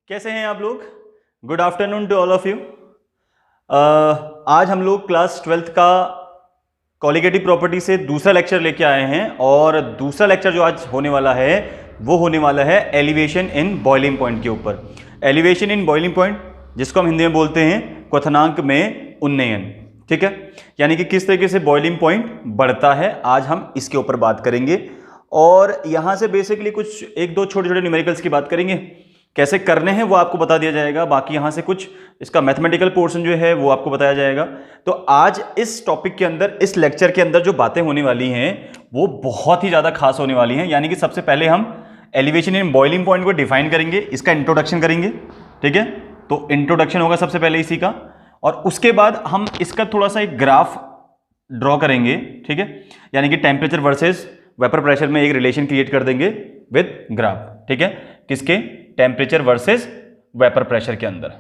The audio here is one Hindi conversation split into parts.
कैसे हैं आप लोग। Good afternoon to all of you. आज हम लोग क्लास 12th का कॉलिगेटिव प्रॉपर्टी से दूसरा लेक्चर लेके आए हैं और दूसरा लेक्चर जो आज होने वाला है वो होने वाला है एलिवेशन इन बॉइलिंग पॉइंट के ऊपर। एलिवेशन इन बॉइलिंग पॉइंट जिसको हम हिंदी में बोलते हैं क्वथनांक में उन्नयन, ठीक है, यानी कि किस तरीके से बॉइलिंग पॉइंट बढ़ता है। आज हम इसके ऊपर बात करेंगे और यहाँ से बेसिकली कुछ एक दो छोटे छोटे न्यूमेरिकल्स की बात करेंगे, कैसे करने हैं वो आपको बता दिया जाएगा। बाकी यहाँ से कुछ इसका मैथमेटिकल पोर्शन जो है वो आपको बताया जाएगा। तो आज इस टॉपिक के अंदर, इस लेक्चर के अंदर जो बातें होने वाली हैं वो बहुत ही ज़्यादा खास होने वाली हैं। यानी कि सबसे पहले हम एलिवेशन इन बॉइलिंग पॉइंट को डिफाइन करेंगे, इसका इंट्रोडक्शन करेंगे, ठीक है। तो इंट्रोडक्शन होगा सबसे पहले इसी का, और उसके बाद हम इसका थोड़ा सा एक ग्राफ ड्रॉ करेंगे, ठीक है। यानी कि टेम्परेचर वर्सेस वेपर प्रेशर में एक रिलेशन क्रिएट कर देंगे विद ग्राफ, ठीक है, किसके, टेम्परेचर वर्सेस वेपर प्रेशर के अंदर।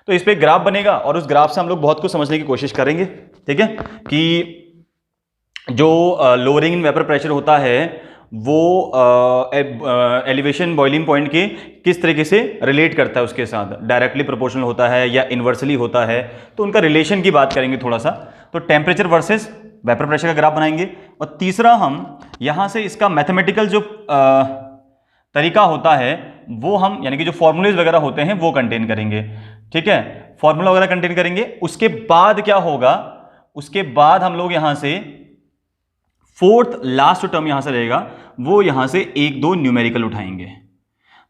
तो इस पे ग्राफ बनेगा और उस ग्राफ से हम लोग बहुत कुछ समझने की कोशिश करेंगे, ठीक है, कि जो लोअरिंग इन वेपर प्रेशर होता है वो एलिवेशन बॉइलिंग पॉइंट के किस तरीके से रिलेट करता है उसके साथ, डायरेक्टली प्रोपोर्शनल होता है या इनवर्सली होता है, तो उनका रिलेशन की बात करेंगे थोड़ा सा। तो टेम्परेचर वर्सेस वेपर प्रेशर का ग्राफ बनाएंगे और तीसरा हम यहाँ से इसका मैथमेटिकल जो तरीका होता है वो हम, यानी कि जो फॉर्मूलेज वगैरह होते हैं वो कंटेन करेंगे, ठीक है, फॉर्मूला वगैरह कंटेन करेंगे। उसके बाद क्या होगा, उसके बाद हम लोग यहां से फोर्थ लास्ट टर्म यहां से रहेगा, वो यहां से एक दो न्यूमेरिकल उठाएंगे।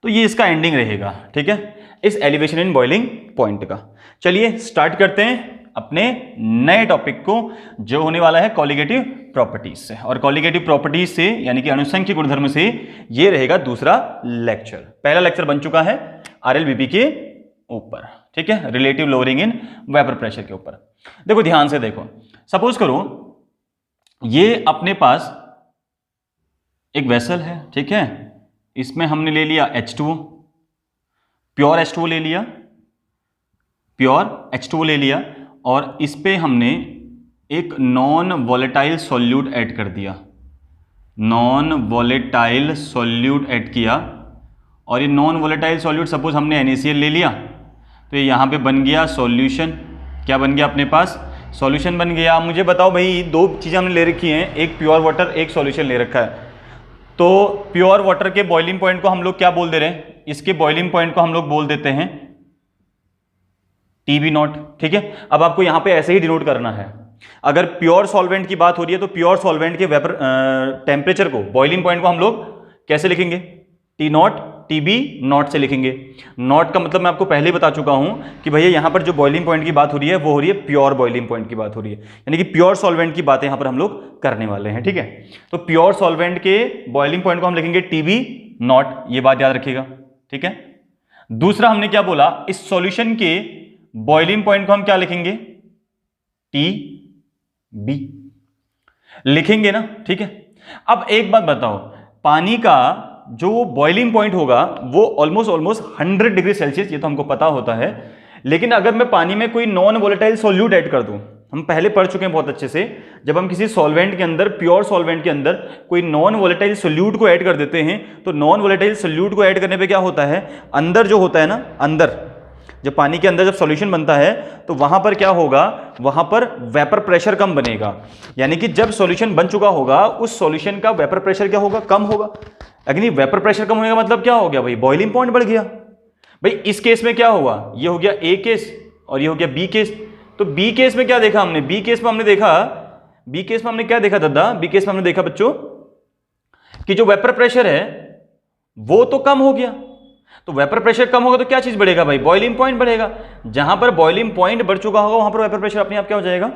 तो ये इसका एंडिंग रहेगा, ठीक है, इस एलिवेशन इन बॉइलिंग पॉइंट का। चलिए स्टार्ट करते हैं अपने नए टॉपिक को जो होने वाला है कॉलिगेटिव प्रॉपर्टीज से। और कॉलिगेटिव प्रॉपर्टीज से यानी कि अनुसंख्य गुणधर्म से ये रहेगा दूसरा लेक्चर। पहला लेक्चर बन चुका है आरएलबीपी के ऊपर, ठीक है, relative lowering in vapour pressure के ऊपर। देखो ध्यान से देखो, सपोज करो ये अपने पास एक वेसल है, ठीक है, इसमें हमने ले लिया H2O, प्योर H2O ले लिया, प्योर H2O ले लिया, और इस पे हमने एक नॉन वॉलेटाइल सॉल्यूट ऐड कर दिया, नॉन वॉलेटाइल सॉल्यूट ऐड किया। और ये नॉन वॉलेटाइल सॉल्यूट सपोज हमने NaCl ले लिया, तो ये यहाँ पे बन गया सॉल्यूशन। क्या बन गया अपने पास, सॉल्यूशन बन गया। मुझे बताओ भाई, दो चीज़ें हमने ले रखी हैं, एक प्योर वाटर एक सॉल्यूशन ले रखा है। तो प्योर वाटर के बॉइलिंग पॉइंट को हम लोग क्या बोल दे रहे हैं, इसके बॉइलिंग पॉइंट को हम लोग बोल देते हैं TB नॉट, ठीक है। अब आपको यहां पे ऐसे ही डिनोट करना है। अगर प्योर सॉल्वेंट की बात हो रही है तो प्योर सॉल्वेंट के वेपर टेम्परेचर को, बॉइलिंग पॉइंट को हम लोग कैसे लिखेंगे, T नॉट TB नॉट से लिखेंगे। नॉट का मतलब मैं आपको पहले ही बता चुका हूं कि भैया यहां पर जो बॉइलिंग पॉइंट की बात हो रही है वो हो रही है प्योर बॉइलिंग पॉइंट की बात हो रही है, यानी कि प्योर सॉल्वेंट की बातें यहां पर हम लोग करने वाले हैं, ठीक है। तो प्योर सॉल्वेंट के बॉइलिंग पॉइंट को हम लिखेंगे TB नॉट, ये बात याद रखिएगा, ठीक है। दूसरा हमने क्या बोला, इस सॉल्यूशन के बॉइलिंग पॉइंट को हम क्या लिखेंगे, TB लिखेंगे ना, ठीक है। अब एक बात बताओ, पानी का जो बॉइलिंग पॉइंट होगा वो ऑलमोस्ट 100 डिग्री सेल्सियस, ये तो हमको पता होता है। लेकिन अगर मैं पानी में कोई नॉन वोलेटाइल सॉल्यूट ऐड कर दूं, हम पहले पढ़ चुके हैं बहुत अच्छे से, जब हम किसी सॉल्वेंट के अंदर, प्योर सॉल्वेंट के अंदर कोई नॉन वोलेटाइल सॉल्यूट को ऐड कर देते हैं, तो नॉन वोलेटाइल सॉल्यूट को ऐड करने पे क्या होता है, अंदर जो होता है ना, अंदर जब पानी के अंदर जब सॉल्यूशन बनता है तो वहां पर क्या होगा, वहां पर वेपर प्रेशर कम बनेगा। यानी कि जब सॉल्यूशन बन चुका होगा उस सॉल्यूशन का वेपर प्रेशर क्या होगा, कम होगा। लेकिन वेपर प्रेशर कम होने का मतलब क्या हो गया भाई, बॉइलिंग पॉइंट बढ़ गया। भाई इस केस में क्या हुआ, ये हो गया A केस और ये हो गया B केस। तो B केस में क्या देखा हमने, B केस में हमने देखा, B केस में हमने क्या देखा दादा, B केस में हमने देखा बच्चों कि जो वेपर प्रेशर है वो तो कम हो गया। तो वेपर प्रेशर कम होगा तो क्या चीज बढ़ेगा भाई, बॉइलिंग पॉइंट बढ़ेगा। जहां पर बॉइलिंग पॉइंट बढ़ चुका होगा वहां पर वेपर प्रेशर अपने आप क्या हो जाएगा,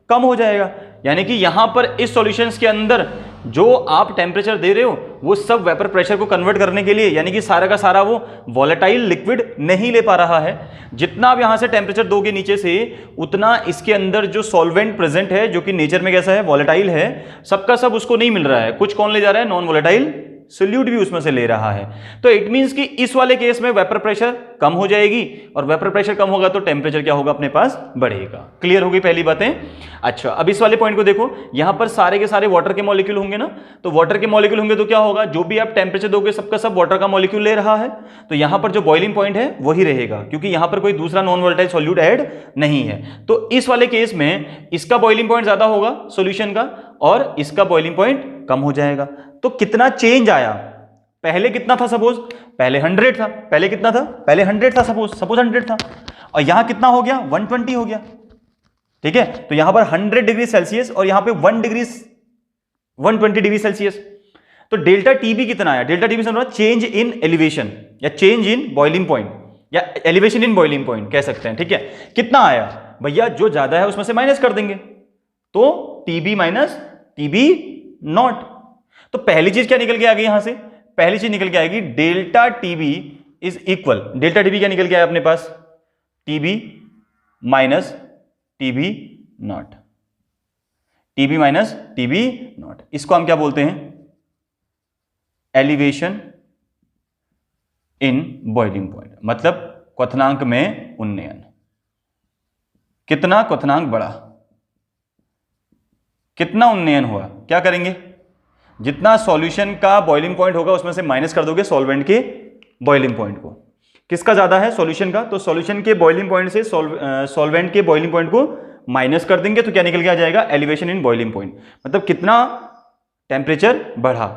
कम हो जाएगा। यानी कि यहां पर इस सॉल्यूशंस के अंदर जो आप टेम्परेचर दे रहे हो वो सब वेपर प्रेशर को कन्वर्ट करने के लिए, यानी कि सारा का सारा वो वॉलेटाइल लिक्विड नहीं ले पा रहा है। जितना आप यहां से टेम्परेचर दोगे नीचे से, उतना इसके अंदर जो सॉल्वेंट प्रेजेंट है, जो कि नेचर में कैसा है, वॉलेटाइल है, सबका सब उसको नहीं मिल रहा है। कुछ कौन ले जा रहा है, नॉन वॉलेटाइल सोल्यूट भी उसमें से ले रहा है। तो इट मींस कि इस वाले केस में वेपर प्रेशर कम हो जाएगी, और वेपर प्रेशर कम होगा तो टेम्परेचर क्या होगा अपने पास, बढ़ेगा। क्लियर होगी पहली बातें। अच्छा, अब इस वाले पॉइंट को देखो, यहां पर सारे के सारे वाटर के मॉलिक्यूल होंगे ना, तो वाटर के मॉलिक्यूल होंगे तो क्या होगा, जो भी आप टेम्परेचर दोगे सबका सब वाटर का मॉलिक्यूल ले रहा है, तो यहां पर जो बॉइलिंग पॉइंट है वही रहेगा, क्योंकि यहां पर कोई दूसरा नॉन वोलेटाइल सॉल्यूट ऐड नहीं है। तो इस वाले केस में इसका बॉइलिंग पॉइंट ज्यादा होगा सॉल्यूशन का, और इसका बॉइलिंग पॉइंट कम हो जाएगा। तो कितना चेंज आया, पहले कितना था, सपोज पहले 100 था, पहले कितना था, पहले 100 था, सपोज 100 था, और यहां कितना हो गया, 120 हो गया। ठीक है, तो यहां पर 100 डिग्री सेल्सियस और यहां पे 120 डिग्री सेल्सियस। तो डेल्टा टीबी कितना आया, डेल्टा टीबी समझ, चेंज इन एलिवेशन या चेंज इन बॉइलिंग पॉइंट या एलिवेशन इन बॉइलिंग पॉइंट कह सकते हैं। ठीक है, कितना आया भैया, जो ज्यादा है उसमें से माइनस कर देंगे, तो टीबी माइनस टीबी नॉट। तो पहली चीज क्या निकल के आ गई यहां से, पहली चीज निकल के आएगी delta TB is equal, delta TB क्या निकल के आया अपने पास, TB minus TB naught, TB minus TB naught. इसको हम क्या बोलते हैं, एलिवेशन इन बॉइलिंग पॉइंट, मतलब क्वथनांक में उन्नयन। कितना क्वथनांक बढ़ा, कितना उन्नयन हुआ, क्या करेंगे, जितना सॉल्यूशन का बॉइलिंग पॉइंट होगा उसमें से माइनस कर दोगे सॉल्वेंट के बॉइलिंग पॉइंट को। किसका ज्यादा है, सॉल्यूशन का, तो सॉल्यूशन के बॉइलिंग पॉइंट से सॉल्वेंट के बॉइलिंग पॉइंट को माइनस कर देंगे, तो क्या निकल के आ जाएगा, एलिवेशन इन बॉइलिंग पॉइंट, मतलब कितना टेम्परेचर बढ़ा।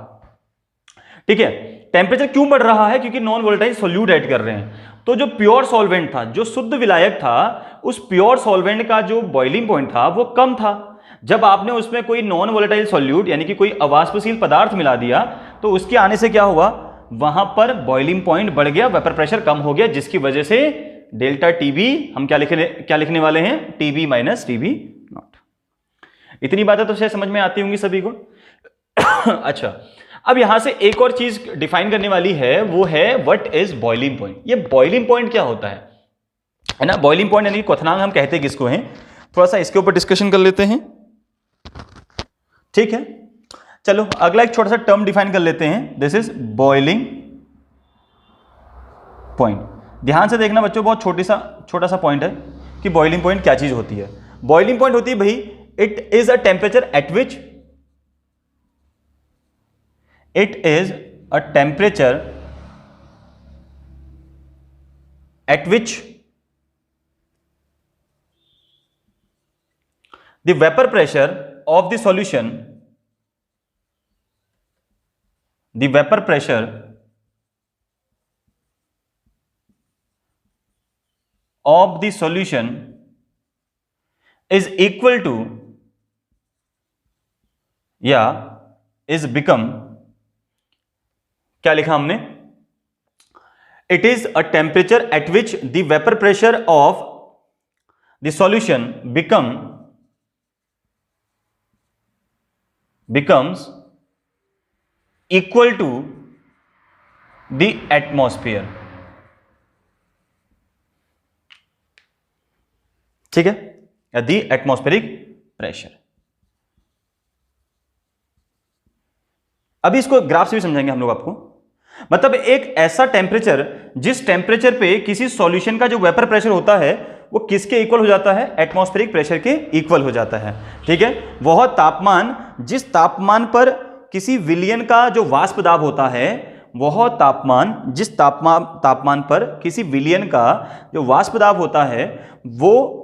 ठीक है, टेम्परेचर क्यों बढ़ रहा है, क्योंकि नॉन वोलेटाइल सॉल्यूट ऐड कर रहे हैं। तो जो प्योर सॉल्वेंट था, जो शुद्ध विलायक था, उस प्योर सॉल्वेंट का जो बॉइलिंग पॉइंट था वो कम था। जब आपने उसमें कोई नॉन वोलेटाइल सॉल्यूट यानी कि कोई अवाष्पशील पदार्थ मिला दिया, तो उसके आने से क्या हुआ, वहां पर बॉइलिंग पॉइंट बढ़ गया, वेपर प्रेशर कम हो गया, जिसकी वजह से डेल्टा टीबी हम क्या लिखने वाले हैं, टीबी माइनस टीबी नॉट। इतनी बातें तो शायद समझ में आती होंगी सभी को। अच्छा, अब यहां से एक और चीज डिफाइन करने वाली है, वो है व्हाट इज बॉइलिंग पॉइंट। ये बॉइलिंग पॉइंट क्या होता है ना, बॉइलिंग पॉइंट यानी क्वथनांक हम कहते हैं किसको हैं, थोड़ा सा इसके ऊपर डिस्कशन कर लेते हैं। ठीक है, चलो अगला एक छोटा सा टर्म डिफाइन कर लेते हैं, दिस इज बॉइलिंग पॉइंट। ध्यान से देखना बच्चों, बहुत छोटा सा पॉइंट है कि बॉइलिंग पॉइंट क्या चीज होती है। बॉइलिंग पॉइंट होती है भाई, it is a temperature at which, it is a temperature at which the vapor pressure of the solution, the vapor pressure of the solution is equal to या is become, क्या लिखा हमने, it is a temperature at which the vapour pressure of the solution becomes equal to the atmosphere। ठीक है, या द एटमॉस्फेरिक प्रेशर। अभी इसको ग्राफ से भी समझाएंगे हम लोग आपको। मतलब एक ऐसा टेम्परेचर, जिस टेम्परेचर पे किसी सॉल्यूशन का जो वेपर प्रेशर होता है वो किसके इक्वल हो जाता है, एटमॉस्फेरिक प्रेशर के इक्वल हो जाता है। ठीक है, वह तापमान, जिस तापमान पर किसी विलयन का जो वाष्प दाब होता है, वह तापमान, जिस तापमान पर किसी विलयन का जो वाष्प दाब होता है, वो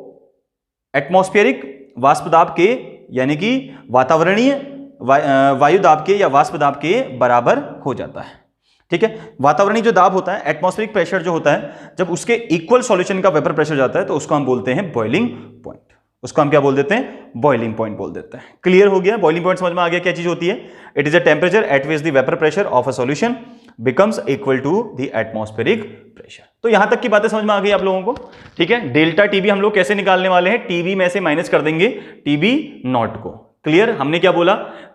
एटमॉस्फेरिक वाष्प दाब के यानी कि वातावरणीय वायु दाब के या वाष्प दाब के बराबर हो जाता है। ठीक है, वातावरणीय जो दाब होता है, एटमॉस्फेरिक प्रेशर जो होता है, जब उसके इक्वल सॉल्यूशन का वेपर प्रेशर जाता है तो उसको हम बोलते हैं बॉइलिंग पॉइंट। उसको हम क्या बोल देते हैं, बॉइलिंग पॉइंट बोल देते हैं। क्लियर हो गया, बॉइलिंग पॉइंट समझ में आ गया क्या चीज होती है। It is a temperature at which the vapour pressure of a solution becomes equal to the atmospheric pressure. तो यहां तक की बातें समझ में आ गई आप लोगों को। ठीक है, डेल्टा टीबी हम लोग कैसे निकालने वाले हैं, टीबी में से माइनस कर देंगे टीबी नॉट को। क्लियर, हमने क्या बोला,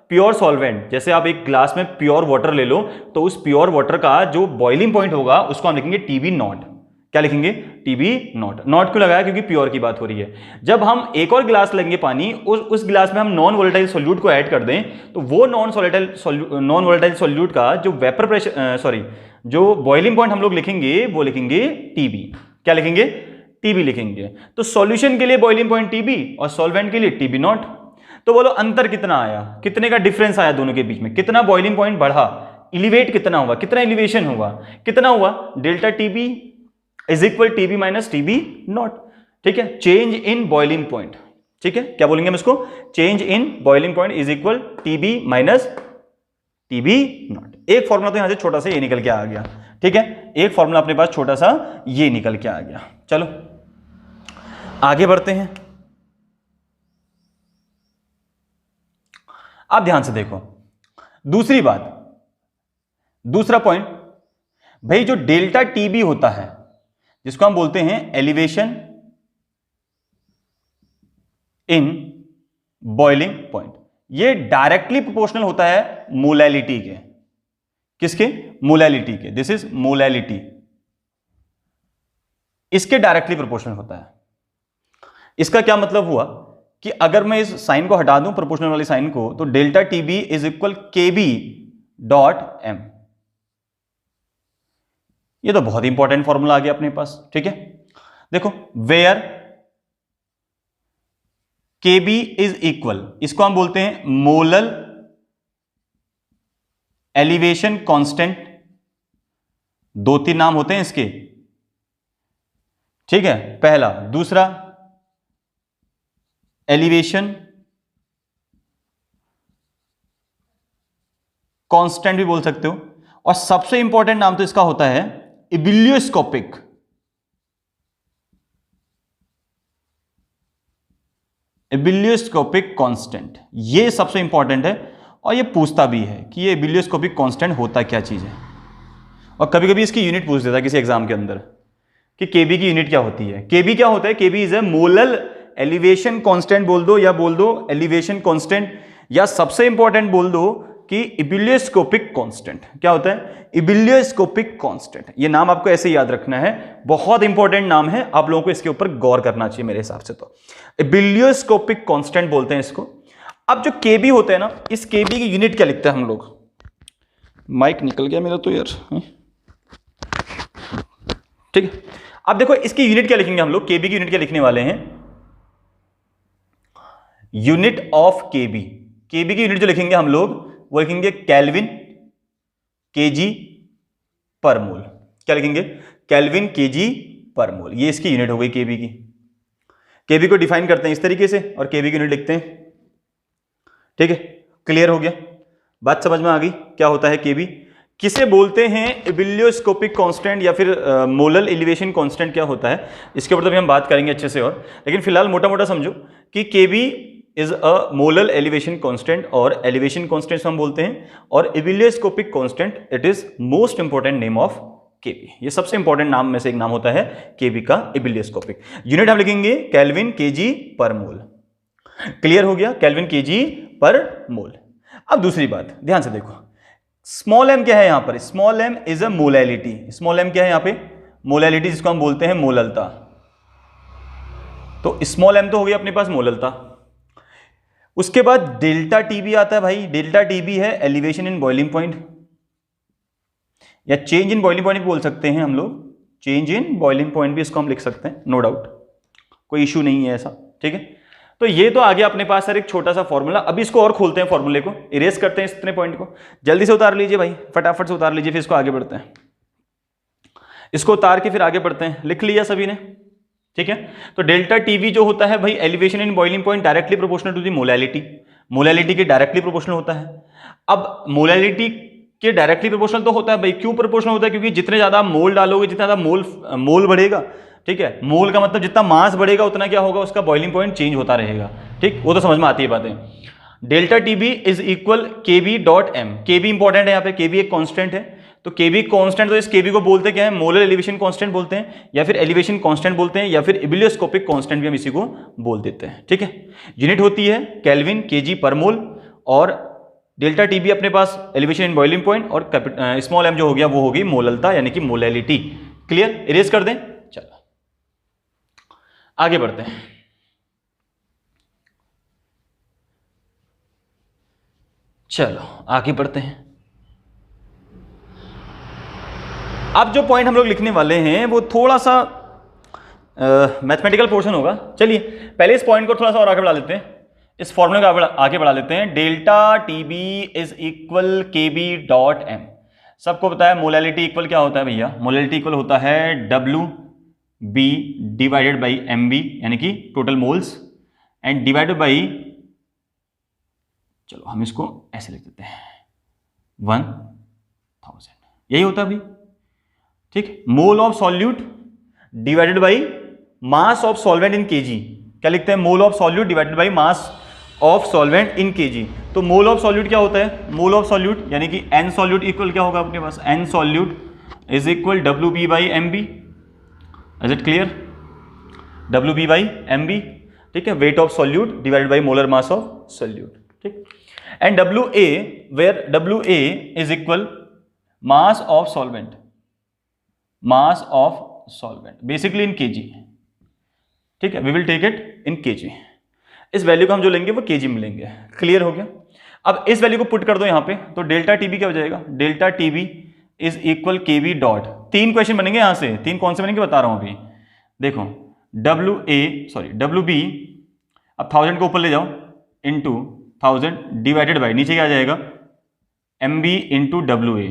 प्योर सॉल्वेंट, जैसे आप एक ग्लास में प्योर वाटर ले लो, तो उस प्योर वाटर का जो बॉइलिंग पॉइंट होगा उसको हम लिखेंगे टीबी नॉट। क्या लिखेंगे? TB naught. नॉट क्यों लगाया? क्योंकि प्योर की बात हो रही है। जब हम एक और गिलास लेंगे पानी, उस गिलास में हम नॉन वोलेटाइल सॉल्यूट को ऐड कर दें, तो वो नॉन वोलेटाइल सॉल्यूट का जो वेपर प्रेशर जो बॉइलिंग पॉइंट हम लोग लिखेंगे वो लिखेंगे टीबी। क्या लिखेंगे? टीबी लिखेंगे। तो सॉल्यूशन के लिए बॉइलिंग पॉइंट टीबी और सॉल्वेंट के लिए टीबी नॉट। तो बोलो अंतर कितना आया, कितने का डिफरेंस आया दोनों के बीच में, कितना बॉइलिंग पॉइंट बढ़ा, इलिवेट कितना हुआ, कितना एलिवेशन हुआ, कितना हुआ? Delta TB is equal TB minus TB not. ठीक है, चेंज इन बॉइलिंग पॉइंट। ठीक है, क्या बोलेंगे हम इसको? Change in boiling point is equal TB minus TB not. एक फॉर्मूला तो यहां से छोटा सा ये निकल के आ गया। ठीक है, एक फॉर्मूला अपने पास छोटा सा ये निकल के आ गया। चलो आगे बढ़ते हैं। आप ध्यान से देखो, दूसरी बात, दूसरा पॉइंट, भाई जो डेल्टा टीबी होता है जिसको हम बोलते हैं एलिवेशन इन बॉइलिंग पॉइंट, ये डायरेक्टली प्रोपोर्शनल होता है मोलैलिटी के। किसके? मोलैलिटी के। दिस इज मोलैलिटी, इसके डायरेक्टली प्रोपोर्शनल होता है। इसका क्या मतलब हुआ कि अगर मैं इस साइन को हटा दूं, प्रोपोर्शनल वाली साइन को, तो delta TB is equal KB dot m. ये तो बहुत इंपॉर्टेंट फॉर्मूला आ गया अपने पास। ठीक है, देखो, वेयर केबी इज इक्वल, इसको हम बोलते हैं मोलल एलिवेशन कांस्टेंट। दो तीन नाम होते हैं इसके। ठीक है, पहला, दूसरा एलिवेशन कांस्टेंट भी बोल सकते हो, और सबसे इंपॉर्टेंट नाम तो इसका होता है इबिलियोस्कोपिक। इबिलियोस्कोपिक कांस्टेंट, ये सबसे इंपॉर्टेंट है, और ये पूछता भी है कि ये इबिलियोस्कोपिक कांस्टेंट होता क्या चीज है। और कभी कभी इसकी यूनिट पूछ देता है किसी एग्जाम के अंदर कि केबी की यूनिट क्या होती है। केबी क्या होता है? KB is a molal elevation constant बोल दो, या बोल दो एलिवेशन कांस्टेंट, या सबसे इंपॉर्टेंट बोल दो कि इबिलियोस्कोपिक कांस्टेंट। क्या होता है? Ebullioscopic constant. ये नाम आपको ऐसे याद रखना है, बहुत इंपॉर्टेंट नाम है, आप लोगों को इसके ऊपर गौर करना चाहिए मेरे हिसाब से। तो इबिलियोस्कोपिक कांस्टेंट बोलते हैं इसको। अब जो केबी होता है ना, इस केबी की यूनिट क्या लिखते हैं हम लोग? माइक निकल गया मेरा तो यार। ठीक है, अब देखो इसकी यूनिट क्या लिखेंगे हम लोग? केबी की यूनिट क्या लिखने वाले हैं? यूनिट ऑफ केबी। केबी की यूनिट जो लिखेंगे हम लोग वो लिखेंगे केल्विन केजी पर मोल। क्या लिखेंगे? केल्विन केजी पर मोल। ये इसकी यूनिट हो गई केबी की। केबी को डिफाइन करते हैं इस तरीके से और केबी की यूनिट लिखते हैं। ठीक है, क्लियर हो गया? बात समझ में आ गई क्या होता है केबी? किसे बोलते हैं इबिलियोस्कोपिक कांस्टेंट, या फिर मोलल एलिवेशन कांस्टेंट क्या होता है, इसके ऊपर तो भी हम बात करेंगे अच्छे से। और लेकिन फिलहाल मोटा मोटा समझो कि KB is a molal elevation constant, और एलिवेशन कांस्टेंट हम बोलते हैं, और ebullioscopic constant it is most important name of KB. ये सबसे इंपॉर्टेंट नाम में से एक नाम होता है केबी का, इबिलियोस्कोपिक। यूनिट हम लिखेंगे केल्विन केजी पर मोल। क्लियर हो गया? केल्विन केजी पर मोल। अब दूसरी बात ध्यान से देखो, स्मॉल एम क्या है यहां पर? Small m is a molality. Small m क्या है यहां पे? मोलैलिटी, जिसको हम बोलते हैं मोललता। तो स्मॉल एम तो हो गई अपने पास मोललता। उसके बाद डेल्टा टीबी आता है भाई। डेल्टा टीबी है एलिवेशन इन बॉइलिंग पॉइंट, या चेंज इन बॉइलिंग पॉइंट भी बोल सकते हैं हम लोग। चेंज इन बॉइलिंग पॉइंट भी इसको हम लिख सकते हैं, नो डाउट, कोई इशू नहीं है ऐसा। ठीक है, तो ये तो आ गया अपने पास सर एक छोटा सा फॉर्मूला। अभी इसको और खोलते हैं, फॉर्मूले को इरेज करते हैं, इतने पॉइंट को जल्दी से उतार लीजिए भाई, फटाफट से उतार लीजिए, फिर इसको आगे बढ़ते हैं। इसको उतार के फिर आगे बढ़ते हैं। लिख लिया सभी ने? ठीक है, तो डेल्टा टीवी जो होता है भाई, elevation in boiling point directly proportional to the molality. Molality के डायरेक्टली प्रोपोर्शनल होता है। अब मोलैलिटी के डायरेक्टली प्रोपोर्शनल तो होता है भाई, क्यों प्रोपोर्शनल होता है? क्योंकि जितने ज्यादा मोल डालोगे, जितना ज्यादा मोल बढ़ेगा। ठीक है, मोल का मतलब जितना मास बढ़ेगा उतना क्या होगा, उसका बॉइलिंग पॉइंट चेंज होता रहेगा। ठीक, वो तो समझ में आती है बातें। Delta TB is equal KB dot m. KB important है यहाँ पे, केबी एक कांस्टेंट है, तो केबी कांस्टेंट, तो इस केबी को बोलते क्या है? मोलर एलिवेशन कांस्टेंट बोलते हैं, या फिर एलिवेशन कांस्टेंट बोलते हैं, या फिर इबिलियोस्कोपिक कांस्टेंट भी हम इसी को बोल देते हैं। ठीक है, यूनिट होती है केल्विन केजी पर मोल, और डेल्टा टीबी अपने पास एलिवेशन इन बॉइलिंग पॉइंट, और स्मॉल एम जो हो गया वो होगी मोललता यानी कि मोलैलिटी। क्लियर? इरेज कर दें, आगे बढ़ते हैं। चलो आगे बढ़ते हैं। अब जो पॉइंट हम लोग लिखने वाले हैं वो थोड़ा सा मैथमेटिकल पोर्शन होगा। चलिए पहले इस पॉइंट को थोड़ा सा और आगे बढ़ा लेते हैं, इस फॉर्मूले को आगे बढ़ा लेते हैं। Delta TB is equal KB dot m. सबको पता है मोलैलिटी इक्वल क्या होता है भैया? मोलैलिटी इक्वल होता है डब्ल्यू b divided by M b, यानी कि total moles, and divided by, चलो हम इसको ऐसे लिख देते हैं, 1000, यही होता है भाई। ठीक, मोल of solute divided by mass of solvent in KG. क्या लिखते हैं? मोल of solute divided by mass of solvent in KG. तो मोल ऑफ सॉल्यूट क्या होता है? मोल ऑफ सॉल्यूट यानी कि एन सॉल्यूट इक्वल क्या होगा अपने पास? N solute is equal W B by M B. Is it clear? W B by M B, ठीक है, weight of solute divided by molar mass of solute. ठीक, and W A, where W A is equal mass of solvent, mass of solvent basically in KG. ठीक है, we will take it in KG. इस वैल्यू को हम जो लेंगे वो केजी में लेंगे। क्लियर हो गया? अब इस वैल्यू को पुट कर दो यहां पे, तो डेल्टा टीबी क्या हो जाएगा? Delta TB is equal KB dot, 3 question बनेंगे यहां से। 3 कौन से बनेंगे बता रहा हूं अभी, देखो, डब्ल्यू बी, अब 1000 को ऊपर ले जाओ, इंटू 1000 डिवाइडेड बाई, नीचे क्या आ जाएगा? M B into W a.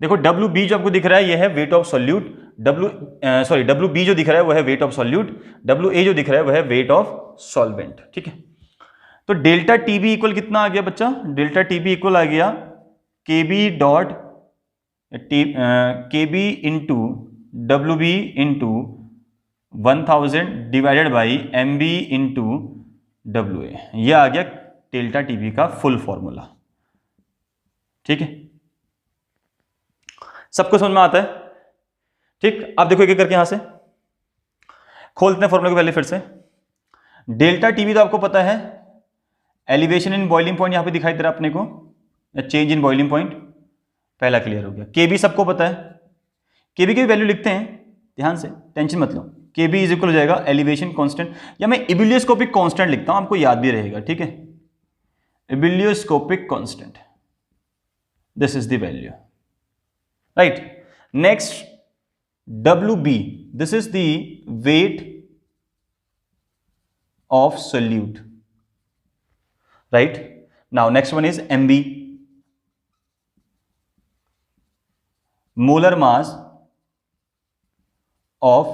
देखो डब्ल्यू बी जो आपको दिख रहा है ये है वेट ऑफ सॉल्यूट, डब्ल्यू बी जो दिख रहा है वो है वेट ऑफ सॉल्यूट, डब्ल्यू ए जो दिख रहा है वो है वेट ऑफ सॉल्वेंट। ठीक है, तो डेल्टा टीबी इक्वल कितना आ गया बच्चा? डेल्टा टीबी इक्वल आ गया KB dot KB into W B into 1000 divided by M B into W A. यह आ गया डेल्टा टीबी का फुल फॉर्मूला। ठीक है, सबको समझ में आता है? ठीक, अब देखो एक एक करके यहां से खोलते हैं फॉर्मूले को पहले फिर से। डेल्टा टीबी तो आपको पता है, एलिवेशन इन बॉइलिंग पॉइंट यहां पे दिखाई दे रहा है अपने को, या चेंज इन बॉइलिंग पॉइंट, पहला क्लियर हो गया। केबी सबको पता है, केबी की वैल्यू लिखते हैं, ध्यान से, टेंशन मत लो। केबी इज इक्वल हो जाएगा एलिवेशन कांस्टेंट, या मैं इबिलियोस्कोपिक कांस्टेंट लिखता हूं, आपको याद भी रहेगा। ठीक है, ebullioscopic constant, this is the value, right. Next WB, this is the weight of solute, right? Now next one is MB, molar mass of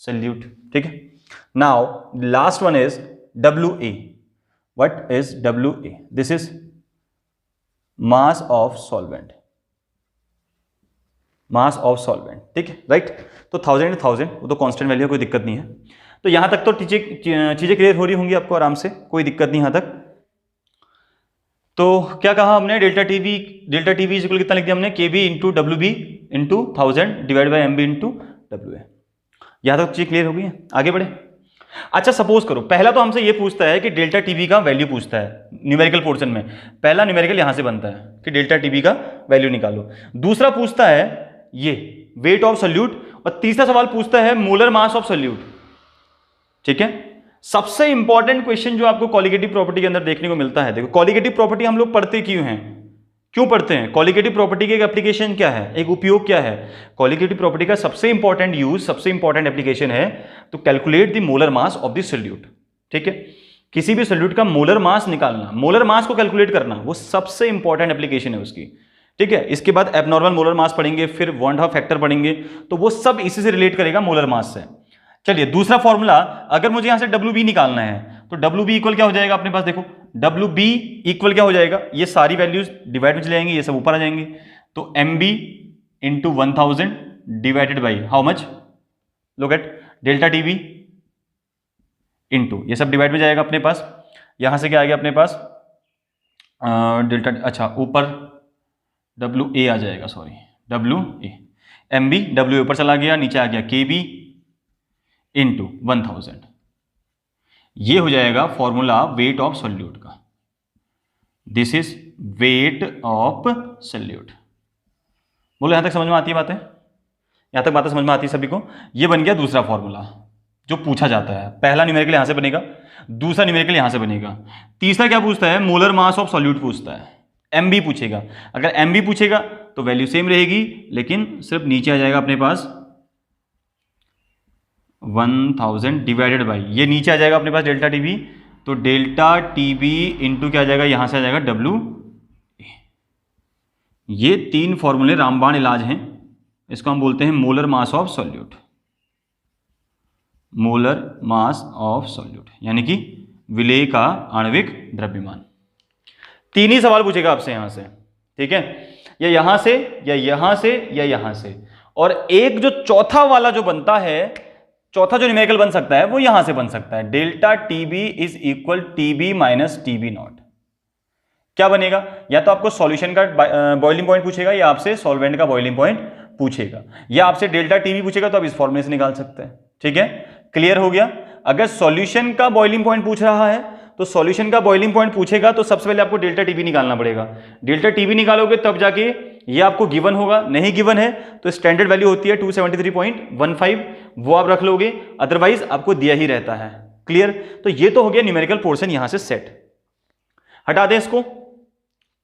solute. ठीक है, now last one is WA. What is WA? This is mass of solvent, mass of solvent. ठीक है, राइट। तो 1000 वो तो कांस्टेंट वैल्यू है, कोई दिक्कत नहीं है। तो यहां तक तो चीजें क्लियर हो रही होंगी आपको आराम से, कोई दिक्कत नहीं यहां तक। तो क्या कहा हमने? डेल्टा टीवी इज इक्वल कितना लिख दिया हमने? KB into W B into 1000 divide by M B into W A. यहां तक चीज क्लियर हो गई है, आगे बढ़े। अच्छा, सपोज करो पहला तो हमसे ये पूछता है कि डेल्टा टीबी का वैल्यू पूछता है न्यूमेरिकल पोर्शन में, पहला न्यूमेरिकल यहां से बनता है कि डेल्टा टीबी का वैल्यू निकालो। दूसरा पूछता है ये वेट ऑफ सॉल्यूट, और तीसरा सवाल पूछता है मोलर मास ऑफ सॉल्यूट। ठीक है, सबसे इंपॉर्टेंट क्वेश्चन जो आपको कॉलिगेटिव प्रॉपर्टी के अंदर देखने को मिलता है। देखो कॉलिगेटिव प्रॉपर्टी हम लोग पढ़ते क्यों हैं, क्यों पढ़ते हैं? कॉलिगेटिव प्रॉपर्टी की एक एप्लीकेशन क्या है, एक उपयोग क्या है? कॉलिगेटिव प्रॉपर्टी का सबसे इंपॉर्टेंट यूज, सबसे इंपॉर्टेंट एप्लीकेशन है तो calculate the molar mass of the solute. ठीक है, किसी भी सॉल्यूट का मोलर मास निकालना, मोलर मास को कैलकुलेट करना, वो सबसे इंपॉर्टेंट एप्लीकेशन है उसकी। ठीक है, इसके बाद एबनॉर्मल मोलर मास पढ़ेंगे, फिर वॉन हाफ फैक्टर पढ़ेंगे, तो वो सब इसी से रिलेट करेगा मोलर मास से। चलिए दूसरा फॉर्मूला, अगर मुझे यहां से WB निकालना है तो WB इक्वल क्या हो जाएगा अपने पास? देखो WB इक्वल क्या हो जाएगा? ये सारी वैल्यूज डिवाइड में चले जाएंगे, ये सब ऊपर आ जाएंगे, तो MB into 1000 divided by how much? Look at delta TB into, ये सब डिवाइड में जाएगा अपने पास। यहां से क्या आ गया अपने पास? डेल्टा, अच्छा ऊपर WA आ जाएगा, सॉरी WA, MB WA ऊपर चला गया, नीचे आ गया KB इंटू 1000। ये हो जाएगा फॉर्मूला वेट ऑफ सॉल्यूट का। This is wait of solute. बोलो यहां तक समझ में आती है बातें? यहां तक बातें समझ में आती है सभी को? ये बन गया दूसरा फॉर्मूला। जो पूछा जाता है। पहला न्यूमेरिकल यहां से बनेगा, दूसरा न्यूमेरिकल यहां से बनेगा, तीसरा क्या पूछता है, मोलर मास ऑफ सॉल्यूट पूछता है, एमबी पूछेगा। अगर एमबी पूछेगा तो वैल्यू सेम रहेगी, लेकिन सिर्फ नीचे आ जाएगा अपने पास 1000 डिवाइडेड बाई, ये नीचे आ जाएगा अपने पास डेल्टा टीबी, तो डेल्टा टीबी इंटू क्या आ जाएगा, यहां से आ जाएगा डब्ल्यू। ये तीन फॉर्मूले रामबाण इलाज हैं, इसको हम बोलते हैं molar mass of solute, molar mass of solute यानी कि विलेय का आणविक द्रव्यमान। तीन ही सवाल पूछेगा आपसे यहां से, ठीक है, या यहां से या यहां से या यहां से, और एक जो चौथा वाला जो बनता है, चौथा जो न्यूमेरिकल बन सकता है वो यहां से बन सकता है, delta TB is equal TB minus TB not. क्या बनेगा, या तो आपको सॉल्यूशन का बॉइलिंग पॉइंट पूछेगा, या आपसे सॉल्वेंट का बॉइलिंग पॉइंट पूछेगा, या आपसे डेल्टा टीबी पूछेगा, तो आप इस फॉर्मूले से निकाल सकते हैं। ठीक है, क्लियर हो गया। अगर सॉल्यूशन का बॉइलिंग पॉइंट पूछ रहा है तो सॉल्यूशन का बॉइलिंग पॉइंट पूछेगा तो सबसे पहले आपको डेल्टा टीबी निकालना पड़ेगा। डेल्टा टीबी निकालोगे तब जाके ये आपको गिवन होगा, नहीं गिवन है तो स्टैंडर्ड वैल्यू होती है 273.15, वो आप रख लोगे, अदरवाइज आपको दिया ही रहता है। क्लियर, तो ये तो हो गया न्यूमेरिकल पोर्शन यहां से सेट। हटा दें इसको,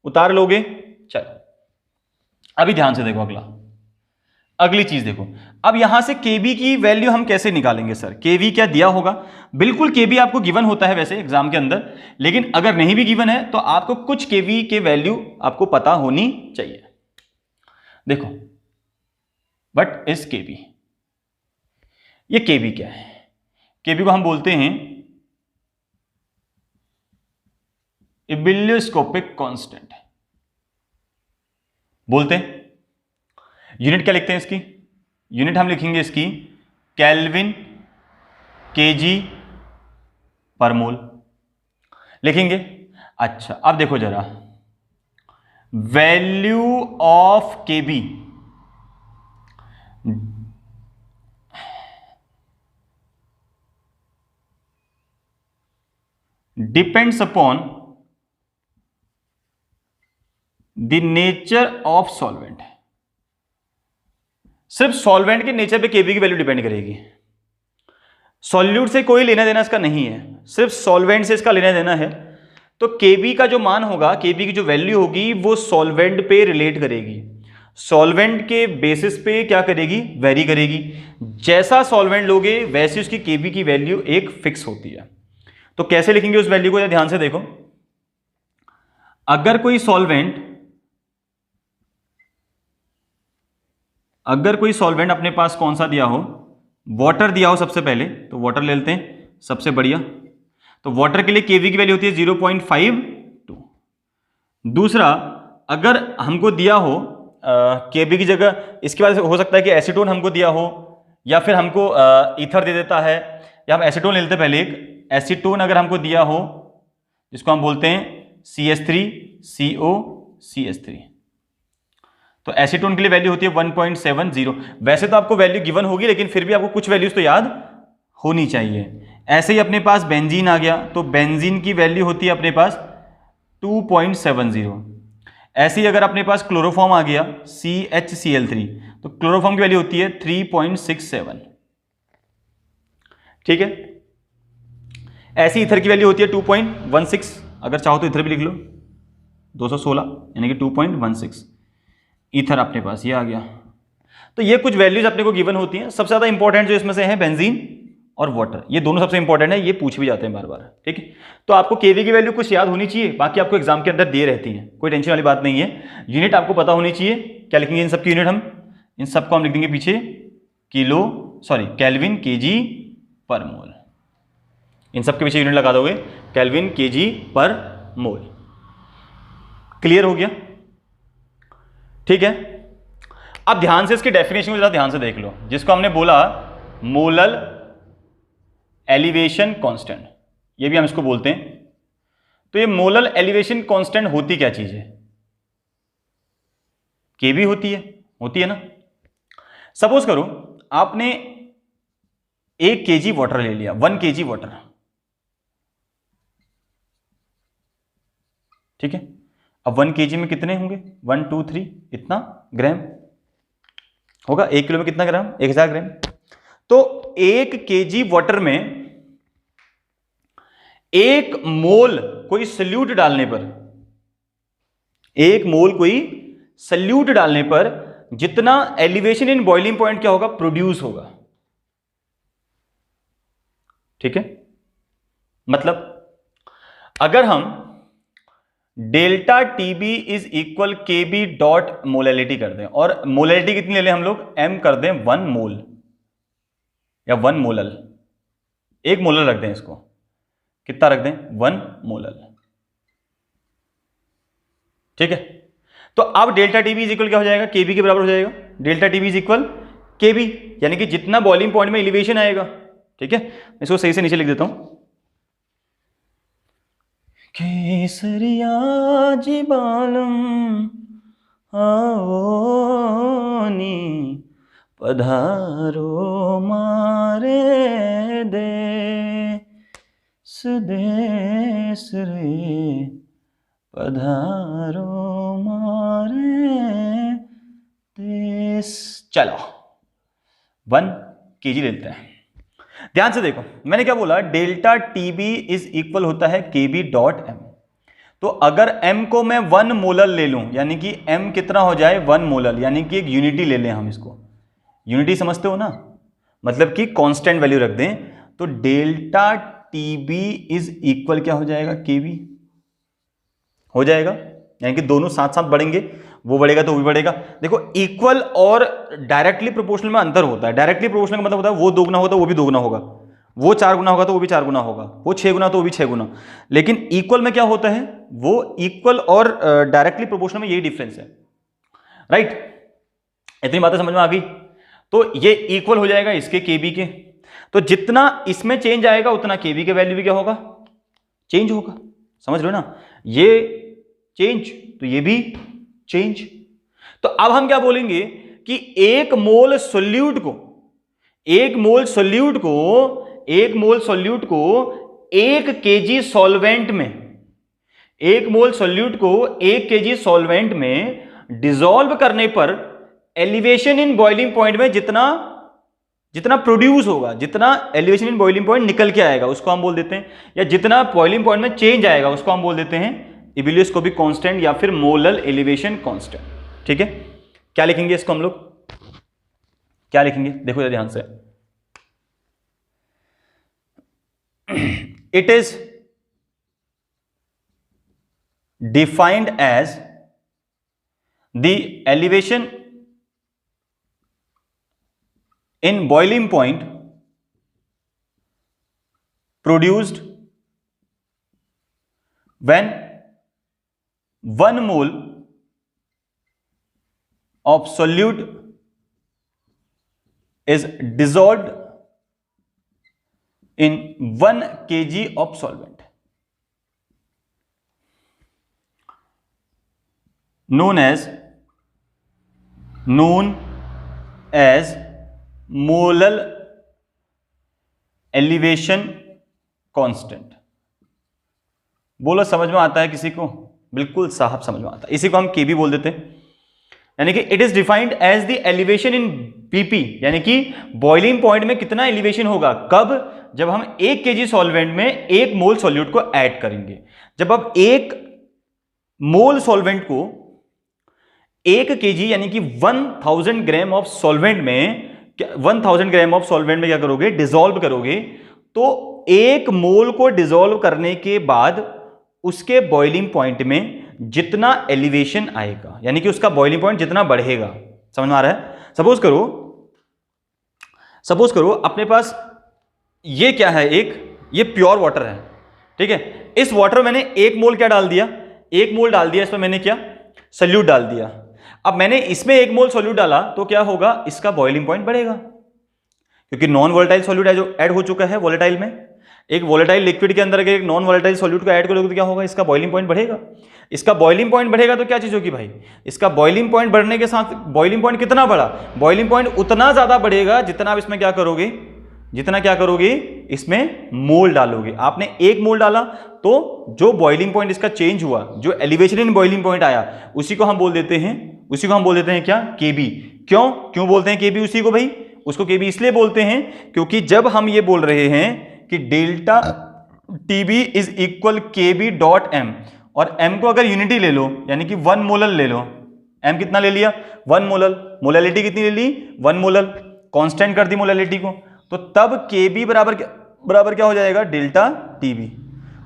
उतार लोगे। चलो अभी ध्यान से देखो, अगली चीज देखो। अब यहां से केबी की वैल्यू हम कैसे निकालेंगे सर, केवी क्या दिया होगा, बिल्कुल केबी आपको गिवन होता है वैसे एग्जाम के अंदर, लेकिन अगर नहीं भी गिवन है तो आपको कुछ केवी के वैल्यू आपको पता होनी चाहिए। देखो व्हाट इज केवी, ये केवी क्या है, केवी को हम बोलते हैं इबिलियोस्कोपिक कांस्टेंट बोलते हैं। यूनिट क्या लिखते हैं इसकी, यूनिट हम लिखेंगे इसकी केल्विन केजी पर मोल लिखेंगे। अच्छा अब देखो जरा, value of KB depends upon the nature of solvent. सिर्फ सॉल्वेंट के नेचर पे केबी की वैल्यू डिपेंड करेगी, सॉल्यूट से कोई लेना देना इसका नहीं है, सिर्फ सॉल्वेंट से इसका लेना देना है। तो केबी का जो मान होगा, केबी की जो वैल्यू होगी वो सॉल्वेंट पे रिलेट करेगी, सॉल्वेंट के बेसिस पे क्या करेगी, वेरी करेगी। जैसा सॉल्वेंट लोगे वैसे उसकी केबी की वैल्यू एक फिक्स होती है। तो कैसे लिखेंगे उस वैल्यू को, ध्यान से देखो। अगर कोई सॉल्वेंट अपने पास कौन सा दिया हो, वाटर दिया हो सबसे पहले, तो वाटर ले लेते हैं सबसे बढ़िया। तो वाटर के लिए केवी की वैल्यू होती है 0.52। दूसरा, अगर हमको दिया हो केवी की जगह, इसके बाद हो सकता है कि एसीटोन हमको दिया हो, या फिर हमको ईथर दे देता है, या हम एसीटोन ले लेते हैं पहले। एक एसीटोन अगर हमको दिया हो, जिसको हम बोलते हैं CH3COCH3, तो एसीटोन के लिए वैल्यू होती है 1.70। वैसे तो आपको वैल्यू गिवन होगी, लेकिन फिर भी आपको कुछ वैल्यूज तो याद होनी चाहिए। ऐसे ही अपने पास बेंजीन आ गया, तो बेंजीन की वैल्यू होती है अपने पास 2.70। ऐसे ही अगर अपने पास क्लोरोफॉर्म आ गया CHCl3, तो क्लोरोफॉर्म की वैल्यू होती है 3.67। ठीक है, ऐसी ईथर की वैल्यू होती है 2.16, अगर चाहो तो ईथर भी लिख लो 216 यानी कि 2.16 ईथर अपने पास ये आ गया। तो ये कुछ वैल्यूज अपने को गिवन होती हैं। सबसे ज्यादा इंपॉर्टेंट जो इसमें से है बेंजीन और वाटर, ये दोनों सबसे इंपॉर्टेंट है, ये पूछ भी जाते हैं बार बार। ठीक है, तो आपको केवी की वैल्यू कुछ याद होनी चाहिए, बाकी आपको एग्जाम के अंदर दे रहती है, कोई टेंशन वाली बात नहीं है। यूनिट आपको पता होनी चाहिए। क्या लिखेंगे इन सबकी यूनिट, इन सबको हम लिख देंगे पीछे केल्विन केजी पर मोल। इन सबके पीछे यूनिट लगा दोगे केल्विन केजी पर मोल। क्लियर हो गया? ठीक है, अब ध्यान से इसकी डेफिनेशन को जरा ध्यान से देख लो, जिसको हमने बोला मोलल एलिवेशन कांस्टेंट, ये भी हम इसको बोलते हैं। तो ये मोलल एलिवेशन कांस्टेंट होती क्या चीज है? केवी होती है ना। सपोज करो आपने 1 kg वाटर ले लिया, 1 kg वाटर, ठीक है। अब 1 kg में कितने होंगे, 1 2 3 इतना ग्राम होगा। 1 किलो में कितना ग्राम, 1000 ग्राम। तो 1 kg वाटर में 1 मोल कोई सल्यूट डालने पर, 1 मोल कोई सल्यूट डालने पर जितना एलिवेशन इन बॉइलिंग पॉइंट क्या होगा, प्रोड्यूस होगा। ठीक है, मतलब अगर हम delta TB is equal K B dot molality कर दें, और मोलैलिटी कितनी ले लें हम लोग, एम कर दें 1 मोल या 1 मोलल, 1 मोलल रख दें इसको, कितना रख दें, 1 मोलल। ठीक है, तो अब डेल्टा टीबी इज इक्वल क्या हो जाएगा, केबी के बराबर हो जाएगा। डेल्टा टीबी इज इक्वल केबी, यानी कि जितना बॉइलिंग पॉइंट में एलिवेशन आएगा। ठीक है, इसको सही से नीचे लिख देता हूं, केसरिया जी बालम आओ नी पधारो मारे देश रे पधारो मारे देश। चलो 1 kg लेते हैं। ध्यान से देखो, मैंने क्या बोला, डेल्टा टीबी इज इक्वल होता है केबी डॉट एम। तो अगर एम को मैं 1 मोलल ले लूं, यानी कि एम कितना हो जाए, 1 मोलल, यानी कि एक यूनिटी ले लें हम इसको, यूनिटी समझते हो ना, मतलब कि कांस्टेंट वैल्यू रख दें, तो डेल्टा टीबी इज इक्वल क्या हो जाएगा, केबी हो जाएगा। यानी कि दोनों साथ साथ बढ़ेंगे, वो बढ़ेगा तो वो भी बढ़ेगा। देखो इक्वल और डायरेक्टली प्रोपोर्शनल में अंतर होता है। डायरेक्टली प्रोपोर्शनल का मतलब होता है वो 2 गुना होता है वो भी 2 गुना होगा, वो 4 गुना होगा तो वो भी 4 गुना होगा, वो 6 गुना तो वो भी 6 गुना। लेकिन इक्वल में क्या होता है, वो इक्वल और डायरेक्टली प्रोपोर्शनल में यही डिफरेंस है। राइट, इतनी बातें समझ में आ गई। तो ये इक्वल हो जाएगा इसके केबी के, तो जितना इसमें चेंज आएगा उतना केबी के वैल्यू भी क्या होगा, चेंज होगा। समझ रहे हो ना, ये चेंज तो ये भी चेंज। तो अब हम क्या बोलेंगे कि 1 मोल सोल्यूट को 1 मोल सोल्यूट को 1 केजी सॉल्वेंट में 1 मोल सोल्यूट को 1 केजी सॉल्वेंट में डिसॉल्व करने पर एलिवेशन इन बॉइलिंग पॉइंट में जितना प्रोड्यूस होगा, जितना एलिवेशन इन बॉइलिंग पॉइंट निकल के आएगा उसको हम बोल देते हैं, या जितना बॉइलिंग पॉइंट में चेंज आएगा उसको हम बोल देते हैं इबिलियोस्कोपिक कांस्टेंट या फिर मोलल एलिवेशन कांस्टेंट। ठीक है, क्या लिखेंगे इसको हम लोग, क्या लिखेंगे, देखो जरा ध्यान से। It is defined as the elevation in boiling point produced when 1 mole of solute is dissolved in 1 kg of solvent, known as molal elevation constant. बोलो समझ में आता है किसी को, बिल्कुल साहब समझ में आता है। इसी को हम केबी बोल देते हैं, यानी कि it is defined as the elevation in BP, यानी कि बॉइलिंग पॉइंट में कितना एलिवेशन होगा, कब, जब हम 1 केजी सॉल्वेंट में 1 मोल सॉल्यूट को ऐड करेंगे। जब आप 1 मोल सॉल्वेंट को 1 केजी यानी कि 1000 ग्राम ऑफ सॉल्वेंट में 1000 ग्राम ऑफ सॉल्वेंट में क्या करोगे, डिसॉल्व करोगे, तो 1 मोल को डिसॉल्व करने के बाद उसके बॉइलिंग पॉइंट में जितना एलिवेशन आएगा, यानी कि उसका बॉइलिंग पॉइंट जितना बढ़ेगा। समझ में आ रहा है। सपोज करो अपने पास ये क्या है, ये प्योर वाटर है। ठीक है, इस वाटर में मैंने 1 मोल क्या डाल दिया, 1 मोल डाल दिया, इसमें मैंने क्या, सॉल्यूट डाल दिया। अब मैंने इसमें 1 मोल सॉल्यूट डाला तो क्या होगा, इसका बॉइलिंग पॉइंट बढ़ेगा, क्योंकि नॉन वोलेटाइल सॉल्यूट है जो ऐड हो चुका है वोलेटाइल में। एक वोलेटाइल लिक्विड के अंदर एक नॉन वोलेटाइल सॉल्यूट को ऐड करोगे तो क्या होगा, इसका बॉइलिंग पॉइंट बढ़ेगा। इसका बॉइलिंग पॉइंट बढ़ेगा तो क्या चीज होगी भाई, इसका बॉइलिंग पॉइंट बढ़ने के साथ बॉइलिंग पॉइंट कितना बढ़ा, बॉइलिंग पॉइंट उतना ज्यादा बढ़ेगा जितना आप इसमें क्या करोगे, इसमें मोल डालोगे। आपने 1 मोल डाला तो जो बॉइलिंग पॉइंट इसका चेंज हुआ, जो एलिवेशन इन बॉइलिंग पॉइंट आया, उसी को हम बोल देते हैं क्या, केबी। क्यों बोलते हैं केबी उसी को भाई, उसको के बी इसलिए बोलते हैं क्योंकि जब हम ये बोल रहे हैं कि delta TB is equal K B dot M, और एम को अगर यूनिटी ले लो यानी कि 1 मोलल ले लो, एम कितना ले लिया 1 मोलल, मोलैलिटी कितनी ले ली 1 मोलल, कांस्टेंट कर दी मोलैलिटी को, तो तब के बी बराबर क्या हो जाएगा डेल्टा टीबी।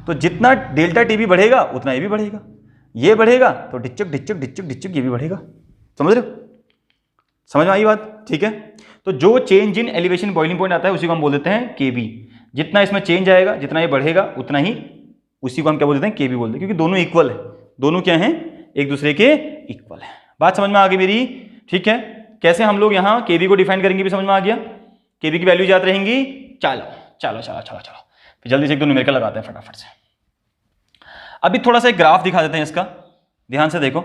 तो जितना डेल्टा टीबी बढ़ेगा उतना ये भी बढ़ेगा, ये बढ़ेगा तो डिचक डिचक डिचक डिचक ये भी बढ़ेगा। समझ रहे हो, समझ में आई बात? ठीक है, तो जो change in elevation boiling point आता है उसी को हम बोल देते हैं के बी। जितना इसमें चेंज आएगा, जितना ये बढ़ेगा उतना ही उसी को हम क्या बोल देते हैं के बी बोलते हैं, क्योंकि दोनों इक्वल है, दोनों क्या हैं एक दूसरे के इक्वल है। बात समझ में आ गई मेरी? ठीक है, कैसे हम लोग यहाँ के बी को डिफाइन करेंगे भी समझ में आ गया, के बी की वैल्यू याद रहेंगी। चलो चलो चलो चलो चलो फिर जल्दी से एक दो न्यूमेरिकल लगाते हैं फटाफट से। अभी थोड़ा सा एक ग्राफ दिखा देते हैं इसका, ध्यान से देखो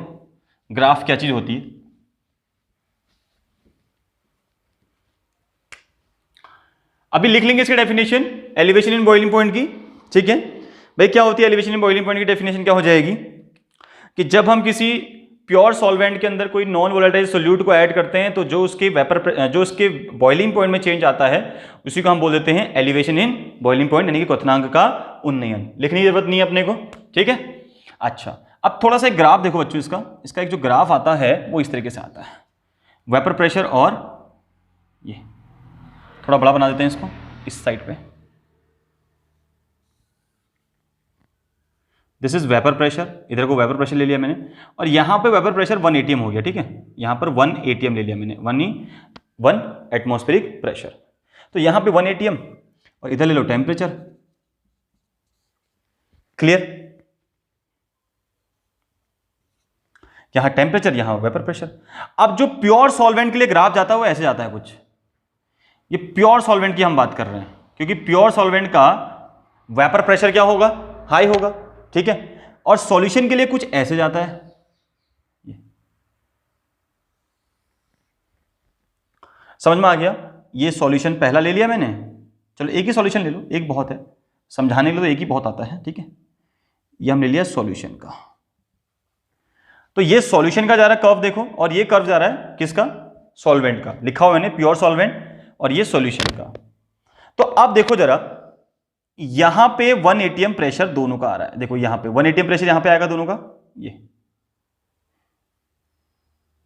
ग्राफ क्या चीज होती है। अभी लिख लेंगे इसकी definition elevation in boiling point की। ठीक है भाई, क्या होती है एलिवेशन इन बॉइलिंग पॉइंट की डेफिनेशन? क्या हो जाएगी कि जब हम किसी प्योर सॉल्वेंट के अंदर कोई नॉन वोलेटाइल सोल्यूट को ऐड करते हैं तो जो उसके बॉइलिंग पॉइंट में चेंज आता है उसी को हम बोल देते हैं एलिवेशन इन बॉइलिंग पॉइंट, यानी कि क्वथनांक का उन्नयन। लिखने की जरूरत नहीं है अपने को। ठीक है, अच्छा अब थोड़ा सा एक ग्राफ देखो बच्चों, इसका एक जो ग्राफ आता है वो इस तरीके से आता है, वेपर प्रेशर और ये थोड़ा बड़ा बना देते हैं इसको इस साइड पे। दिस इज वेपर प्रेशर, इधर को वेपर प्रेशर ले लिया मैंने, और यहां पे वेपर प्रेशर 1 atm हो गया। ठीक है, यहां पर 1 atm ले लिया मैंने, 1 एटमॉस्फेरिक प्रेशर। तो यहां पे 1 atm और इधर ले लो टेम्परेचर। क्लियर? यहां टेम्परेचर, यहां वेपर प्रेशर। अब जो प्योर सॉल्वेंट के लिए ग्राफ जाता है वो ऐसे जाता है कुछ, ये प्योर सॉल्वेंट की हम बात कर रहे हैं, क्योंकि प्योर सॉल्वेंट का वेपर प्रेशर क्या होगा, हाई होगा। ठीक है, और सॉल्यूशन के लिए कुछ ऐसे जाता है, समझ में आ गया? ये सॉल्यूशन पहला ले लिया मैंने, चलो एक ही सॉल्यूशन ले लो, एक बहुत है, समझाने के लिए तो एक ही बहुत आता है। ठीक है, ये हम ले लिया सॉल्यूशन का। तो ये सॉल्यूशन का जा रहा है कर्व देखो, और ये कर्व जा रहा है किसका, सॉल्वेंट का। लिखा हुआ मैंने प्योर सॉल्वेंट और ये सॉल्यूशन का। तो अब देखो जरा, यहां पे 1 atm प्रेशर दोनों का आ रहा है। देखो यहां पे 1 atm प्रेशर यहां पे आएगा दोनों का, ये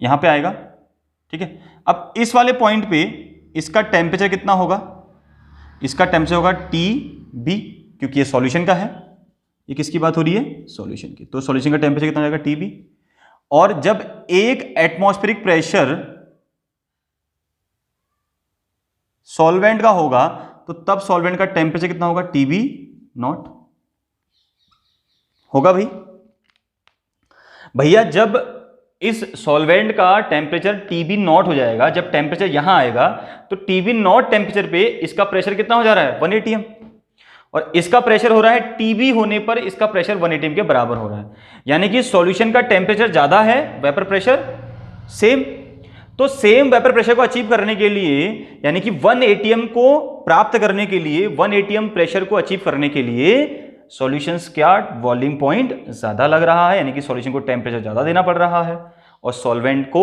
यहां पे आएगा। ठीक है, अब इस वाले पॉइंट पे इसका टेम्परेचर कितना होगा, इसका टेम्परेचर होगा TB, क्योंकि ये सॉल्यूशन का है। ये किसकी बात हो रही है, सॉल्यूशन की। तो सॉल्यूशन का टेम्परेचर कितना हो जाएगा TB, और जब एक एटमॉस्फेरिक प्रेशर सॉल्वेंट का होगा तो तब सॉल्वेंट का टेम्परेचर कितना होगा, TB नॉट होगा भाई। भैया जब इस सॉल्वेंट का टेम्परेचर TB नॉट हो जाएगा, जब टेम्परेचर यहां आएगा तो TB नॉट टेम्परेचर पे इसका प्रेशर कितना हो जा रहा है 1 atm, और इसका प्रेशर हो रहा है TB होने पर इसका प्रेशर 1 atm के बराबर हो रहा है। यानी कि सॉल्यूशन का टेम्परेचर ज्यादा है, वेपर प्रेशर सेम। तो सेम वेपर प्रेशर को अचीव करने के लिए, यानी कि 1 atm को प्राप्त करने के लिए, 1 atm प्रेशर को अचीव करने के लिए सॉल्यूशंस क्या बॉइलिंग पॉइंट ज्यादा लग रहा है, यानी कि सॉल्यूशन को टेम्परेचर ज्यादा देना पड़ रहा है और सॉल्वेंट को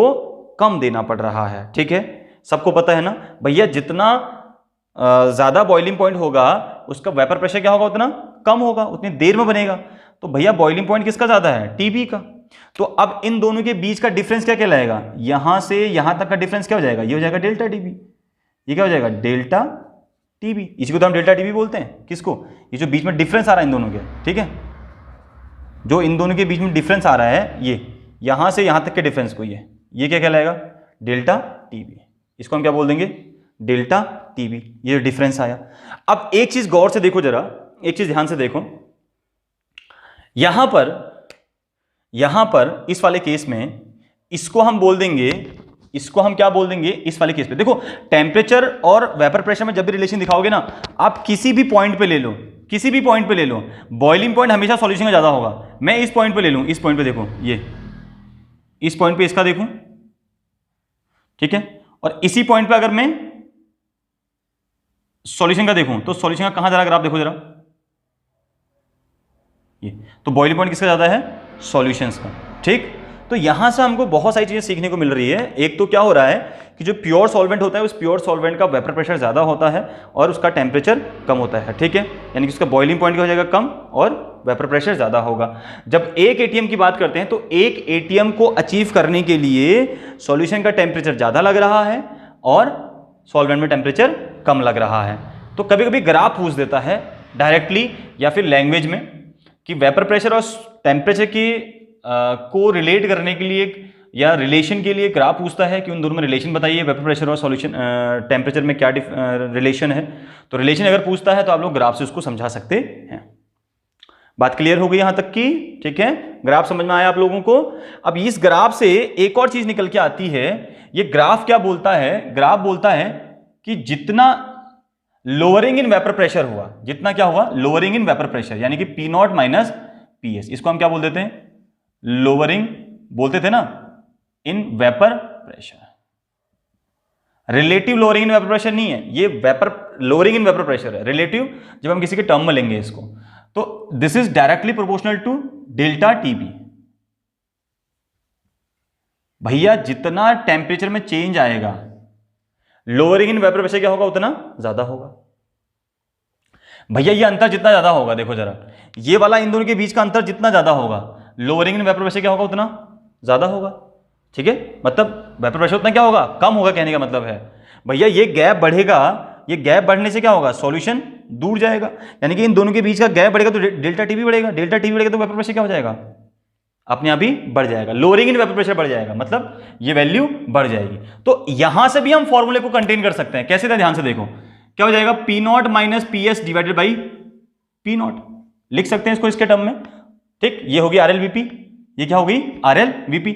कम देना पड़ रहा है। ठीक है, सबको पता है ना भैया, जितना ज्यादा बॉइलिंग पॉइंट होगा उसका वेपर प्रेशर क्या होगा, उतना कम होगा, उतनी देर में बनेगा। तो भैया बॉइलिंग पॉइंट किसका ज्यादा है, TB का। तो अब इन दोनों के बीच का डिफरेंस क्या कहलाएगा, यहां से यहां तक का डिफरेंस क्या हो जाएगा, ये हो जाएगा डेल्टा TB। ये क्या हो जाएगा, डेल्टा TB। इसी को तो हम डेल्टा TB बोलते हैं, किसको, ये जो बीच में डिफरेंस आ रहा है इन दोनों के। ठीक है, जो इन दोनों के बीच में डिफरेंस आ रहा है, ये यहां से यहां तक के डिफरेंस को, ये क्या कहलाएगा, डेल्टा TB। इसको हम क्या बोल देंगे, डेल्टा TB। ये डिफरेंस आया। अब एक चीज गौर से देखो जरा, एक चीज ध्यान से देखो, यहां पर इस वाले केस में इसको हम बोल देंगे, इसको हम क्या बोल देंगे इस वाले केस पे। देखो टेम्परेचर और वेपर प्रेशर में जब भी रिलेशन दिखाओगे ना, आप किसी भी पॉइंट पे ले लो, किसी भी पॉइंट पे ले लो, बॉइलिंग पॉइंट हमेशा सॉल्यूशन का ज्यादा होगा। मैं इस पॉइंट पे ले लूं, इस पॉइंट पे देखो, ये इस पॉइंट पे इसका देखूं, ठीक है, और इसी पॉइंट पे अगर मैं सॉल्यूशन का देखूं तो सॉल्यूशन का कहां जा रहा है ग्राफ, देखो जरा, ये तो बॉइलिंग पॉइंट किसका ज्यादा है, सॉल्यूशंस का। ठीक, तो यहां से हमको बहुत सारी चीजें सीखने को मिल रही है। एक तो क्या हो रहा है कि जो प्योर सॉल्वेंट होता है उस प्योर सॉल्वेंट का वेपर प्रेशर ज़्यादा होता है और उसका टेम्परेचर कम होता है, ठीक है, यानी कि उसका बॉइलिंग पॉइंट क्या हो जाएगा, कम, और वेपर प्रेशर ज़्यादा होगा। जब एक एटीएम की बात करते हैं तो एक एटीएम को अचीव करने के लिए सॉल्यूशन का टेम्परेचर ज़्यादा लग रहा है और सॉल्वेंट में टेम्परेचर कम लग रहा है। तो कभी कभी ग्राफ पूछ देता है डायरेक्टली या फिर लैंग्वेज में कि वेपर प्रेशर और टेम्परेचर की को रिलेट करने के लिए या रिलेशन के लिए ग्राफ पूछता है कि उन दोनों में रिलेशन बताइए, वेपर प्रेशर और सॉल्यूशन टेम्परेचर में क्या रिलेशन है। तो रिलेशन अगर पूछता है तो आप लोग ग्राफ से उसको समझा सकते हैं। बात क्लियर हो गई यहां तक की, ठीक है, ग्राफ समझ में आया आप लोगों को। अब इस ग्राफ से एक और चीज निकल के आती है। ये ग्राफ क्या बोलता है, ग्राफ बोलता है कि जितना लोअरिंग इन वेपर प्रेशर हुआ, जितना क्या हुआ, लोअरिंग इन वेपर प्रेशर, यानी कि P not minus P S, इसको हम क्या बोल देते हैं, लोअरिंग बोलते थे ना in vapour pressure. Relative lowering in vapour pressure नहीं है, ये vapour lowering in vapour pressure है। रिलेटिव जब हम किसी के टर्म में लेंगे इसको, तो this is directly proportional to delta TB. भैया जितना टेम्परेचर में चेंज आएगा, लोअरिंग इन वेपर प्रेशर क्या होगा, उतना ज्यादा होगा। भैया ये अंतर जितना ज्यादा होगा, देखो जरा, ये वाला इन दोनों के बीच का अंतर जितना ज्यादा होगा, लोअरिंग इन वेपर प्रेशर क्या होगा, उतना ज्यादा होगा, ठीक है, मतलब वेपर प्रेशर उतना क्या होगा, कम होगा, कहने का मतलब है। भैया ये गैप बढ़ेगा, ये गैप बढ़ने से क्या होगा, सॉल्यूशन दूर जाएगा, यानी कि इन दोनों के बीच का गैप बढ़ेगा तो डेल्टा टी भी बढ़ेगा, डेल्टा टी भी बढ़ेगा तो वेपर प्रेशर क्या हो जाएगा, अपने आप ही बढ़ जाएगा, लोअरिंग इन वेपर प्रेशर बढ़ जाएगा, मतलब ये वैल्यू बढ़ जाएगी। तो यहां से भी हम फॉर्मूले को कंटेन कर सकते हैं, कैसे था, ध्यान से देखो, क्या हो जाएगा, P not minus P S divided by P not, लिख सकते हैं इसको इसके टर्म में, ठीक, ये होगी आर एल वीपी, ये क्या होगी, R L VP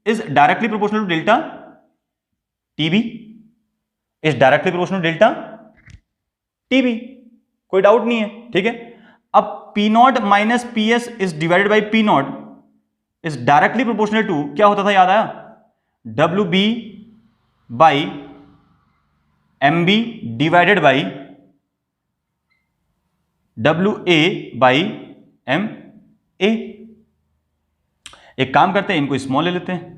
is directly proportional to delta TB, is directly proportional to delta TB, कोई डाउट नहीं है, ठीक है। अब P not minus P S is divided by P not is directly proportional to, क्या होता था, याद आया, W B by M B divided by W A by M A. एक काम करते हैं, इनको स्मॉल ले लेते हैं,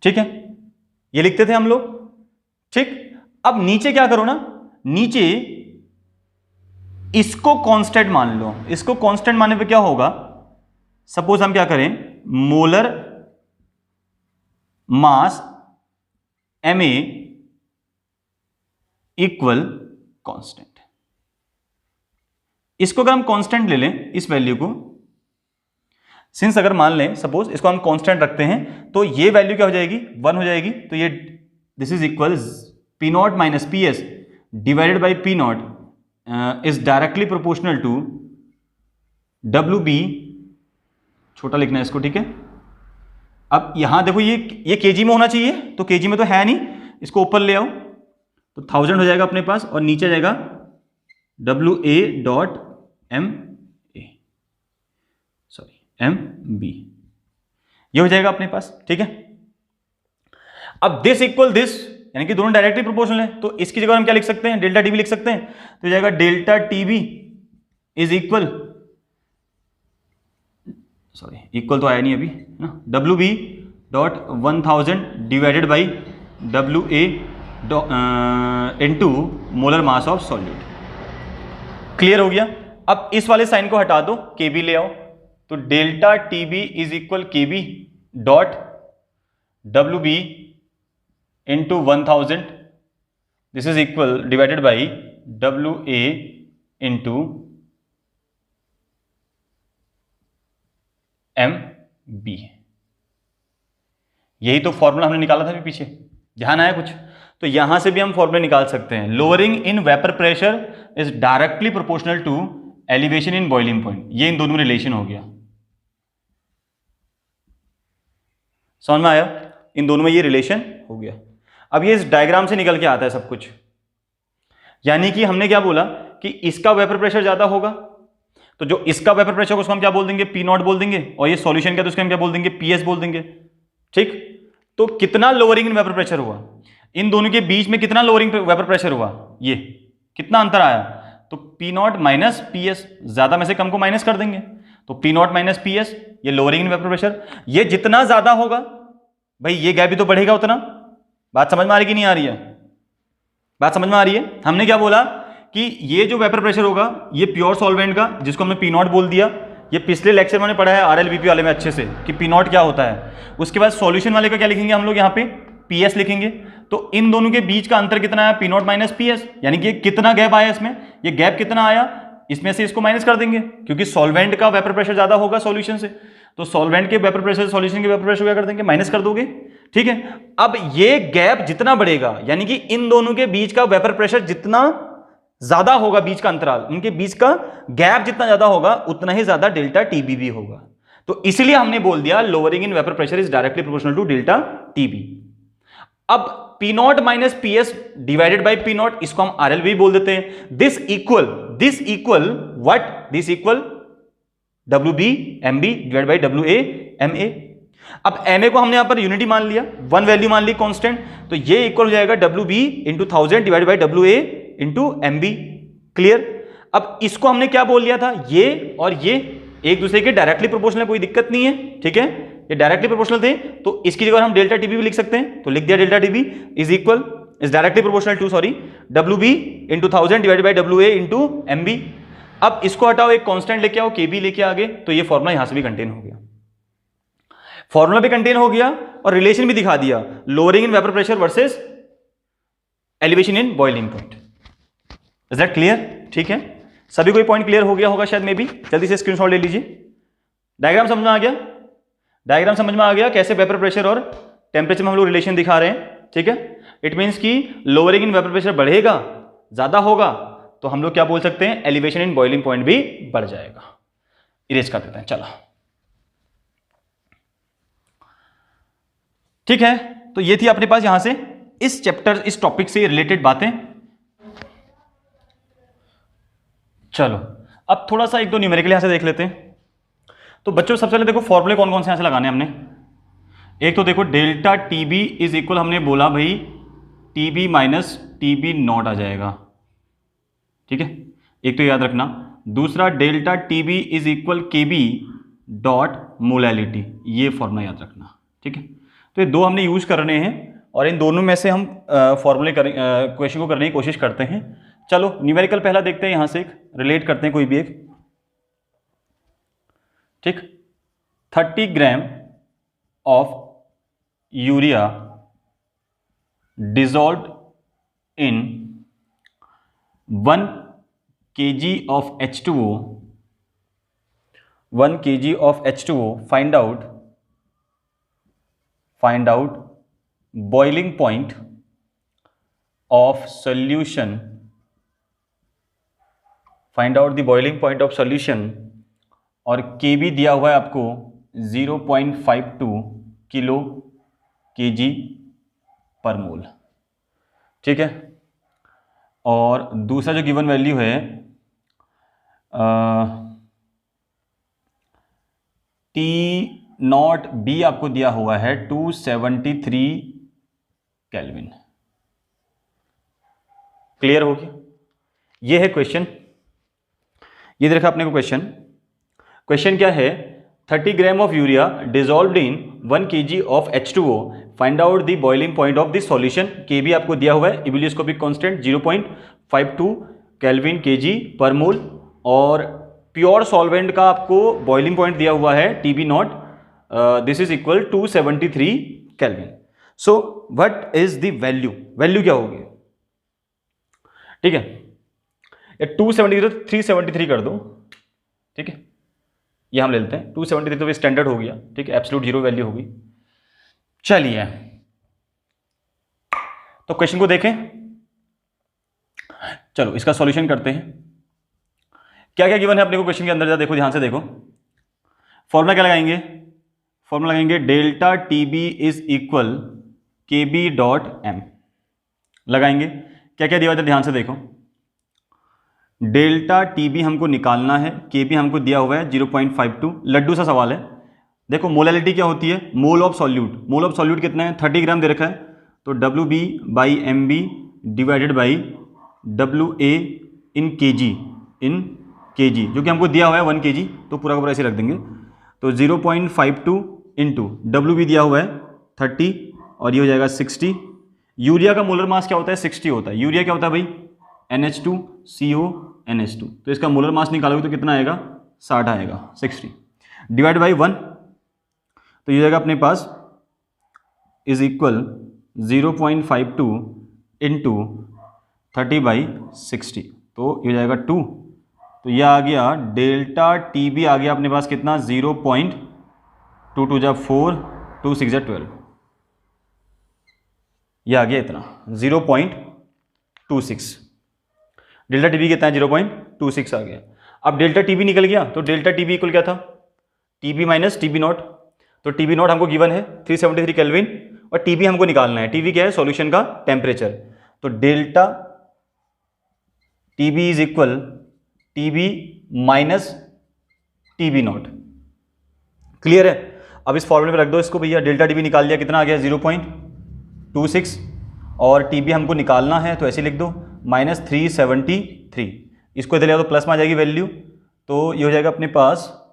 ठीक है, ये लिखते थे हम लोग, ठीक। अब नीचे क्या करो ना, नीचे इसको कांस्टेंट मान लो, इसको कांस्टेंट मानने पे क्या होगा, सपोज हम क्या करें, molar mass m a equal constant, इसको अगर हम कांस्टेंट ले लें, इस वैल्यू को, सिंस अगर मान लें सपोज इसको हम कांस्टेंट रखते हैं, तो ये वैल्यू क्या हो जाएगी, 1 हो जाएगी, तो ये this is equal P not minus P S divided by P not is directly proportional to डब्ल्यू बी, छोटा लिखना है इसको, ठीक है। अब यहां देखो ये केजी में होना चाहिए, तो केजी में तो है नहीं, इसको ऊपर ले आओ तो 1000 हो जाएगा अपने पास, और नीचे जाएगा डब्ल्यू a dot m a, sorry m b, ये हो जाएगा अपने पास, ठीक है। अब दिस इक्वल दिस, यानी कि दोनों डायरेक्टली प्रोपोर्शनल है, तो इसकी जगह हम क्या लिख सकते हैं, डेल्टा टीबी लिख सकते हैं, तो जाएगा delta TB is equal, sorry equal तो आया नहीं अभी ना, डब्ल्यू b dot 1000 divided by W a into molar mass of solute. Clear हो गया। अब इस वाले साइन को हटा दो, के बी ले आओ, तो delta T B is equal K B dot W B into 1000, this is equal divided by W A into M B. यही तो फॉर्मूला हमने निकाला था अभी पीछे, ध्यान आया कुछ, तो यहां से भी हम फॉर्मूला निकाल सकते हैं, lowering in vapour pressure is directly proportional to elevation in boiling point, ये इन दोनों में रिलेशन हो गया, समझ में आया, इन दोनों में ये रिलेशन हो गया। अब ये इस डायग्राम से निकल के आता है सब कुछ, यानी कि हमने क्या बोला कि इसका वेपर प्रेशर ज्यादा होगा, तो जो इसका वेपर प्रेशर को उसको हम क्या बोल देंगे, पी नॉट बोल देंगे, और ये सॉल्यूशन का तो उसको हम क्या बोल देंगे, पी एस बोल देंगे, ठीक। तो कितना लोअरिंग इन वेपर प्रेशर हुआ, इन दोनों के बीच में कितना लोअरिंग वेपर प्रेशर हुआ, ये कितना अंतर आया, तो P not minus P S, ज्यादा में से कम को माइनस कर देंगे, तो P not minus P S, ये लोअरिंग इन वेपर प्रेशर। ये जितना ज्यादा होगा भाई ये गैप भी तो बढ़ेगा उतना। बात समझ में आ रही कि नहीं आ रही है? बात समझ में आ रही है? हमने क्या बोला कि ये जो वेपर प्रेशर होगा ये प्योर सॉल्वेंट का, जिसको हमने पी नॉट बोल दिया, ये पिछले लेक्चर में हमने पढ़ा है आरएलबीपी वाले में अच्छे से कि पी नॉट क्या होता है। उसके बाद सॉल्यूशन वाले का क्या लिखेंगे हम लोग, यहाँ पे पी एस लिखेंगे। तो इन दोनों के बीच का अंतर कितना आया, P not minus P S, यानी कि कितना गैप आया इसमें, ये गैप कितना आया, इसमें से इसको माइनस कर देंगे, क्योंकि सॉल्वेंट का वेपर प्रेशर ज्यादा होगा सॉल्यूशन से, तो सॉल्वेंट के वेपर प्रेशर सॉल्यूशन के वेपर प्रेशर क्या कर देंगे, माइनस कर दोगे। ठीक है, अब ये गैप जितना बढ़ेगा, यानी कि इन दोनों के बीच का वेपर प्रेशर जितना ज्यादा होगा, बीच का अंतराल, इनके बीच का गैप जितना ज्यादा होगा, उतना ही ज्यादा डेल्टा टीबी भी होगा। तो इसलिए हमने बोल दिया lowering in vapour pressure is directly proportional to delta TB. अब P not minus P S divided by P naught, इसको हम आर एल भी बोल देते हैं। This equal what, this equal W B M B divide by W A M A. अब एम ए को हमने यहां पर यूनिटी मान लिया, वन वैल्यू मान ली कांस्टेंट, तो ये इक्वल हो जाएगा डब्ल्यू B into 1000 divide by W A into M b. Clear? अब इसको हमने क्या बोल लिया था, ये और ये एक दूसरे के डायरेक्टली प्रोपोर्शनल है, कोई दिक्कत नहीं है। ठीक है, ये डायरेक्टली प्रोपोर्शनल थे, तो इसकी जगह हम डेल्टा टीबी भी लिख सकते हैं, तो लिख दिया delta TB is equal is directly proportional to डब्ल्यू B into 1000 divide by W A into M b. अब इसको हटाओ, एक कांस्टेंट लेके आओ, के बी लेके आगे, तो ये फॉर्मूला यहां से भी कंटेन हो गया, फॉर्मूला भी कंटेन हो गया और रिलेशन भी दिखा दिया, lowering in vapour pressure versus elevation in boiling point. Is that clear? ठीक है, सभी कोई पॉइंट क्लियर हो गया होगा शायद, में भी जल्दी से स्क्रीनशॉट ले लीजिए। डायग्राम समझ में आ गया? डायग्राम समझ में आ गया कैसे वेपर प्रेशर और टेम्परेचर में हम लोग रिलेशन दिखा रहे हैं। ठीक है, इट मींस कि लोअरिंग इन वेपर प्रेशर बढ़ेगा, ज्यादा होगा, तो हम लोग क्या बोल सकते हैं, एलिवेशन इन बॉइलिंग पॉइंट भी बढ़ जाएगा। इरेज कर देते हैं, चलो। ठीक है, तो ये थी अपने पास यहां से इस चैप्टर, इस टॉपिक से रिलेटेड बातें। चलो अब थोड़ा सा एक दो न्यूमेरिकल यहां से देख लेते हैं। तो बच्चों सबसे पहले देखो फॉर्मूले कौन कौन से यहां से लगाने हमने। एक तो देखो डेल्टा टीबी इज इक्वल, हमने बोला भाई टीबी माइनस टीबी नॉट आ जाएगा। ठीक है, एक तो याद रखना। दूसरा delta TB is equal KB dot molality, ये फॉर्मूला याद रखना। ठीक है, तो ये दो हमने यूज करने हैं और इन दोनों में से हम फॉर्मूले क्वेश्चन को करने की कोशिश करते हैं। चलो न्यूमेरिकल पहला देखते हैं, यहां से एक रिलेट करते हैं कोई भी एक। ठीक, 30 gram of urea dissolved in 1 kg of H2O, 1 kg of H2O, find out boiling point of solution, find out the boiling point of solution, और Kb दिया हुआ है आपको 0.52 किलो kg पर मोल। ठीक है, और दूसरा जो गिवन वैल्यू है टी नॉट बी आपको दिया हुआ है 273 केल्विन। क्लियर हो गया? ये है क्वेश्चन, ये देखा आपने को क्वेश्चन। क्वेश्चन क्या है, 30 gram of urea dissolved in 1 kg of H2O, find out the boiling point of this solution. के भी आपको दिया हुआ है, इबिलियोस्कोपिक कांस्टेंट 0.52 केल्विन kg पर मोल, और प्योर सॉल्वेंट का आपको बॉइलिंग पॉइंट दिया हुआ है TB naught, this is equal 273 kelvin. So what is the value, value क्या होगी? ठीक है, 273 373 कर दो। ठीक है, ये हम ले लेते हैं 273, तो स्टैंडर्ड हो गया। ठीक है, एब्सोल्यूट जीरो वैल्यू होगी। चलिए तो क्वेश्चन को देखें, चलो इसका सॉल्यूशन करते हैं। क्या क्या गिवन है अपने को क्वेश्चन के अंदर, देखो ध्यान से देखो। फॉर्मूला क्या लगाएंगे? फॉर्मूला लगाएंगे delta TB is equal K B dot M लगाएंगे। क्या क्या दिया हुआ है ध्यान से देखो। डेल्टा टीबी हमको निकालना है, के बी हमको दिया हुआ है 0.52। लड्डू सा सवाल है, देखो मोलैलिटी क्या होती है, mole of solute. Mole of solute कितना है, 30 ग्राम दे रखा है, तो W B by M B divided by W A in KG जो कि हमको दिया हुआ है 1 kg, तो पूरा का पूरा ऐसे रख देंगे। तो 0.52 इंटू डब्ल्यू भी दिया हुआ है 30 और ये हो जाएगा 60। यूरिया का मोलर मास क्या होता है? 60 होता है। यूरिया क्या होता है भाई? NH2CO NH2। तो इसका मोलर मास निकालोगे तो कितना आएगा? 60 आएगा। 60 डिवाइड बाई 1, तो ये जाएगा अपने पास इज इक्वल 0.52 इंटू 30/60, तो ये हो जाएगा 2। तो ये आ गया डेल्टा टीबी आ गया अपने पास कितना? 0.22 जा 4, 2 6 जा 12, ये आ गया इतना 0.26। डेल्टा टीबी कितना है? 0.26 आ गया। अब डेल्टा टीबी निकल गया, तो डेल्टा टीबी इक्वल क्या था? TB minus TB not. तो टीबी नॉट हमको गिवन है 373 केल्विन और टीबी हमको निकालना है। टीबी क्या है? सॉल्यूशन का टेम्परेचर। तो delta TB is equal TB minus TB not. Clear है? अब इस फॉर्मूले में रख दो इसको भैया। डेल्टा टीबी निकाल लिया, कितना आ गया? 0.26 और टीबी हमको निकालना है, तो ऐसे लिख दो -373। इसको इधर ले आओ तो प्लस में आ जाएगी वैल्यू, तो ये हो जाएगा अपने पास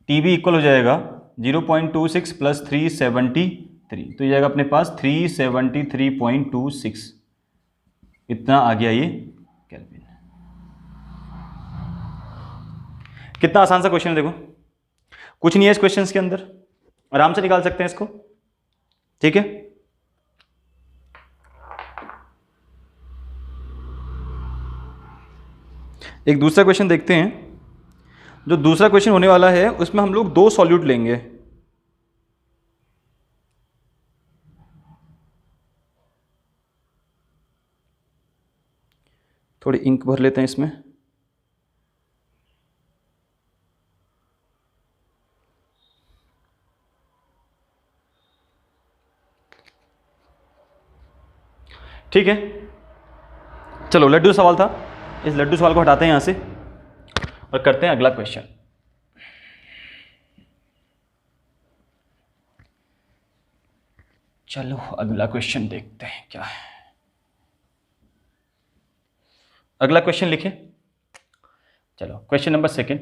टीबी इक्वल हो जाएगा 0.26 प्लस 373, तो ये जाएगा अपने पास 373.26, इतना आ गया ये केल्विन। कितना आसान सा क्वेश्चन है, देखो कुछ नहीं है इस क्वेश्चन के अंदर, आराम से निकाल सकते हैं इसको। ठीक है, एक दूसरा क्वेश्चन देखते हैं। जो दूसरा क्वेश्चन होने वाला है उसमें हम लोग 2 सॉल्यूट लेंगे। थोड़ी इंक भर लेते हैं इसमें। ठीक है, चलो लड्डू सवाल था, इस लड्डू सवाल को हटाते हैं यहां से और करते हैं अगला क्वेश्चन। चलो अगला क्वेश्चन देखते हैं क्या है। अगला क्वेश्चन लिखें। चलो question number 2,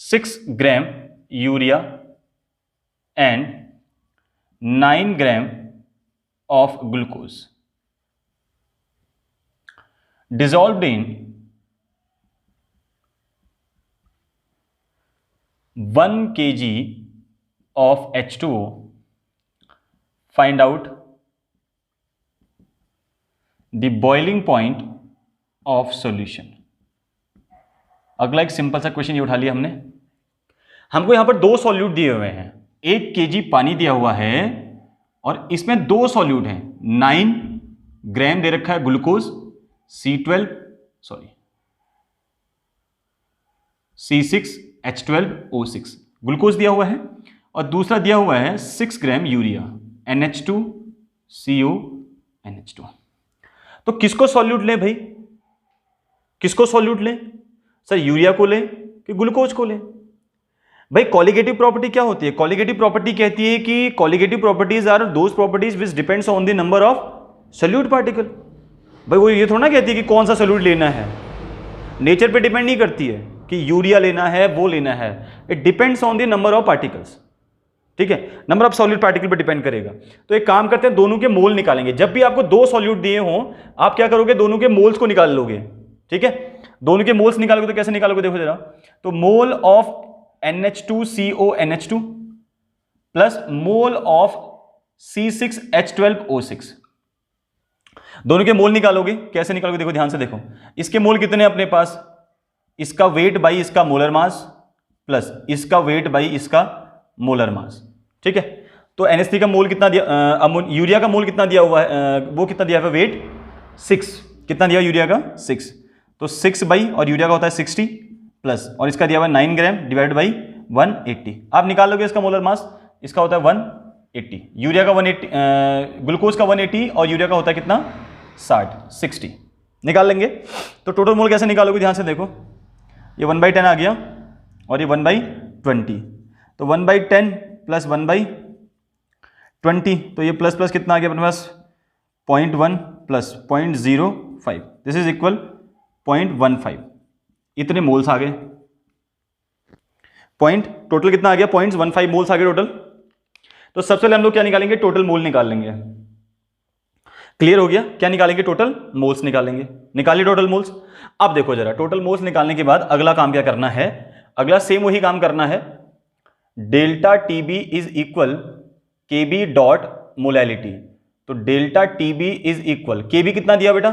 6 gram urea and 9 gram of glucose dissolved in 1 kg of H2O. Find out the boiling point of solution. अगला एक सिंपल सा क्वेश्चन ये उठा लिया हमने। हमको यहां पर 2 सॉल्यूट दिए हुए हैं, 1 kg पानी दिया हुआ है और इसमें 2 सॉल्यूट हैं। 9 ग्राम दे रखा है ग्लूकोज C6H12O6 ग्लूकोज दिया हुआ है, और दूसरा दिया हुआ है 6 ग्राम यूरिया NH2CO NH2। तो किसको सॉल्यूट लें भाई? किसको सॉल्यूट लें सर? यूरिया को लें कि ग्लूकोज को लें? भाई कॉलिगेटिव प्रॉपर्टी क्या होती है? कॉलिगेटिव प्रॉपर्टी कहती है कि colligative properties are those properties which depends on the number of solute particle. भाई वो ये थोड़ा ना कहती है कि कौन सा सोल्यूट लेना है, नेचर पे डिपेंड नहीं करती है कि यूरिया लेना है वो लेना है, it depends on the number of particles. ठीक है, नंबर ऑफ सॉल्यूट पार्टिकल पर डिपेंड करेगा। तो एक काम करते हैं, दोनों के मोल निकालेंगे। जब भी आपको 2 सॉल्यूट दिए हों आप क्या करोगे? दोनों के मोल्स को निकाल लोगे। ठीक है, दोनों के मोल्स निकालोगे तो कैसे निकालोगे? देखो जरा, तो mole of NH2CONH2 plus mole of C6H12O6, दोनों के मोल निकालोगे। कैसे निकालोगे? देखो ध्यान से देखो, इसके मोल कितने अपने पास? इसका वेट बाई इसका मोलर मास प्लस इसका वेट बाई इसका मोलर मास। ठीक है, तो NH3 का मोल कितना दिया, यूरिया का मोल कितना दिया हुआ है? वो कितना दिया है? वेट 6। कितना दिया यूरिया का? 6। तो 6 बाई और यूरिया का होता है 60 प्लस और इसका दिया हुआ 9 ग्राम डिवाइड बाई 180। आप निकाल लोगे इसका मोलर मास, इसका होता है 180, यूरिया का 180, ग्लूकोज का 180 और यूरिया का होता है कितना? 60 निकाल लेंगे। तो टोटल मोल कैसे निकालोगे? ध्यान से देखो, ये 1/10 आ गया और ये 1/20, तो 1/10 प्लस 1/20, तो ये प्लस प्लस कितना आ गया अपने पास? 0.1 प्लस 0.05, दिस इज इक्वल 0.15, इतने मोल्स आ गए। टोटल कितना आ गया? 0.15 मोल्स आ गए टोटल। तो सबसे पहले हम लोग क्या निकालेंगे? टोटल मोल निकाल लेंगे। क्लियर हो गया? क्या निकालेंगे? टोटल मोल्स निकालेंगे। निकालिए टोटल मोल्स। अब देखो जरा, टोटल मोल्स निकालने के बाद अगला काम क्या करना है? अगला सेम वही काम करना है, delta TB is equal KB dot molality. तो डेल्टा टीबी इज इक्वल, केबी कितना दिया बेटा?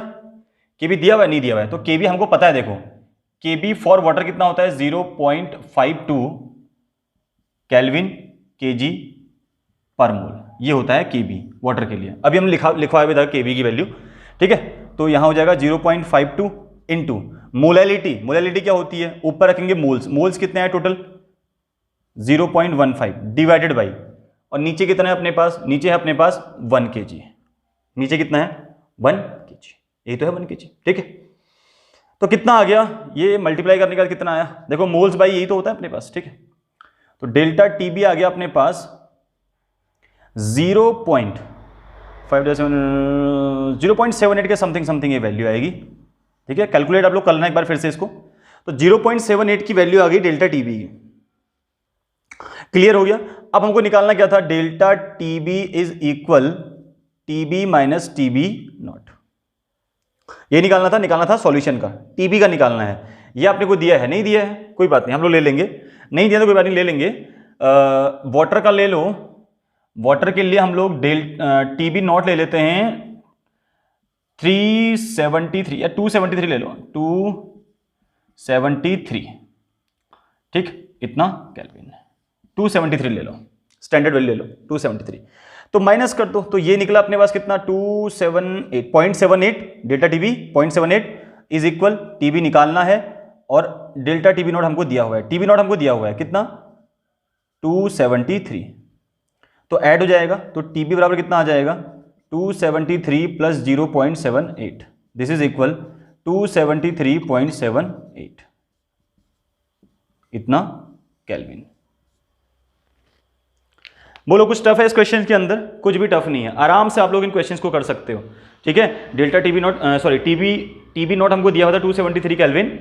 केबी दिया हुआ है? नहीं दिया हुआ है। तो केबी हमको पता है, देखो केबी फॉर वाटर कितना होता है? 0.52 केल्विन केजी पर मोल, ये होता है केबी वाटर के लिए। अभी हम लिखवाए भी था केबी की वैल्यू, ठीक है। तो यहां हो जाएगा 0.52 इंटू मोलैलिटी। मोलैलिटी क्या होती है? ऊपर रखेंगे मोल्स। मोल्स कितने हैं टोटल? 0.15 डिवाइडेड बाई, और नीचे कितना है अपने पास? नीचे है अपने पास 1 kg। नीचे कितना है? 1 kg, यही तो है 1 kg, ठीक है। तो कितना आ गया? ये मल्टीप्लाई करने के बाद कितना आया? देखो मोल्स बाई यही तो होता है अपने पास, ठीक है। तो डेल्टा टीबी आ गया अपने पास 0.78 के समथिंग ये वैल्यू आएगी, ठीक है। कैलकुलेट आप लोग करना एक बार फिर से इसको। तो 0.78 की वैल्यू आ गई डेल्टा टीबी की। क्लियर हो गया? अब हमको निकालना क्या था? Delta TB is equal TB minus TB not. ये निकालना था सॉल्यूशन का, टीबी का निकालना है। ये आपने को दिया है? नहीं दिया है, कोई बात नहीं, हम लोग ले लेंगे। नहीं दिया तो कोई बात नहीं, ले लेंगे। वाटर का ले लो। वाटर के लिए हम लोग टीबी नॉट ले लेते हैं 373 या 273 ले लो, 273, ठीक, इतना केल्विन। 273 ले लो, स्टैंडर्ड वैल्यू ले लो 273। तो माइनस कर दो, तो ये निकला अपने पास कितना? 0.78 delta TB 0.78 is equal, TB निकालना है और डेल्टा टीबी नॉट हमको दिया हुआ है। टीबी नॉट हमको दिया हुआ है कितना? 273। तो ऐड हो जाएगा, तो टीबी बराबर कितना आ जाएगा? 273 प्लस 0.78, दिस इज इक्वल 273.78, इतना केल्विन। बोलो कुछ टफ है इस क्वेश्चन के अंदर? कुछ भी टफ नहीं है, आराम से आप लोग इन क्वेश्चंस को कर सकते हो, ठीक है। Delta TB naught TB naught हमको दिया हुआ था 273 केल्विन,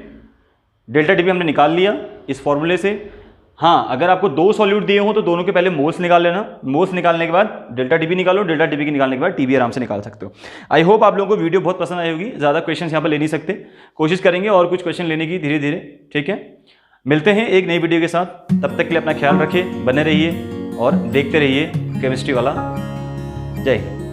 डेल्टा टीबी हमने निकाल लिया इस फॉर्मूले से। हाँ, अगर आपको 2 सॉल्यूट दिए हो तो दोनों के पहले मोल्स निकाल लेना। मोल्स निकालने के बाद डेल्टा टीबी निकालो, डेल्टा टीबी की निकालने के बाद टीबी आराम से निकाल सकते हो। आई होप आप लोगों को वीडियो बहुत पसंद आई होगी। ज़्यादा क्वेश्चन यहाँ पर ले नहीं सकते, कोशिश करेंगे और कुछ क्वेश्चन लेने की धीरे धीरे, ठीक है। मिलते हैं एक नई वीडियो के साथ, तब तक के लिए अपना ख्याल रखिए, बने रहिए और देखते रहिए केमिस्ट्री वाला। जय हिंद।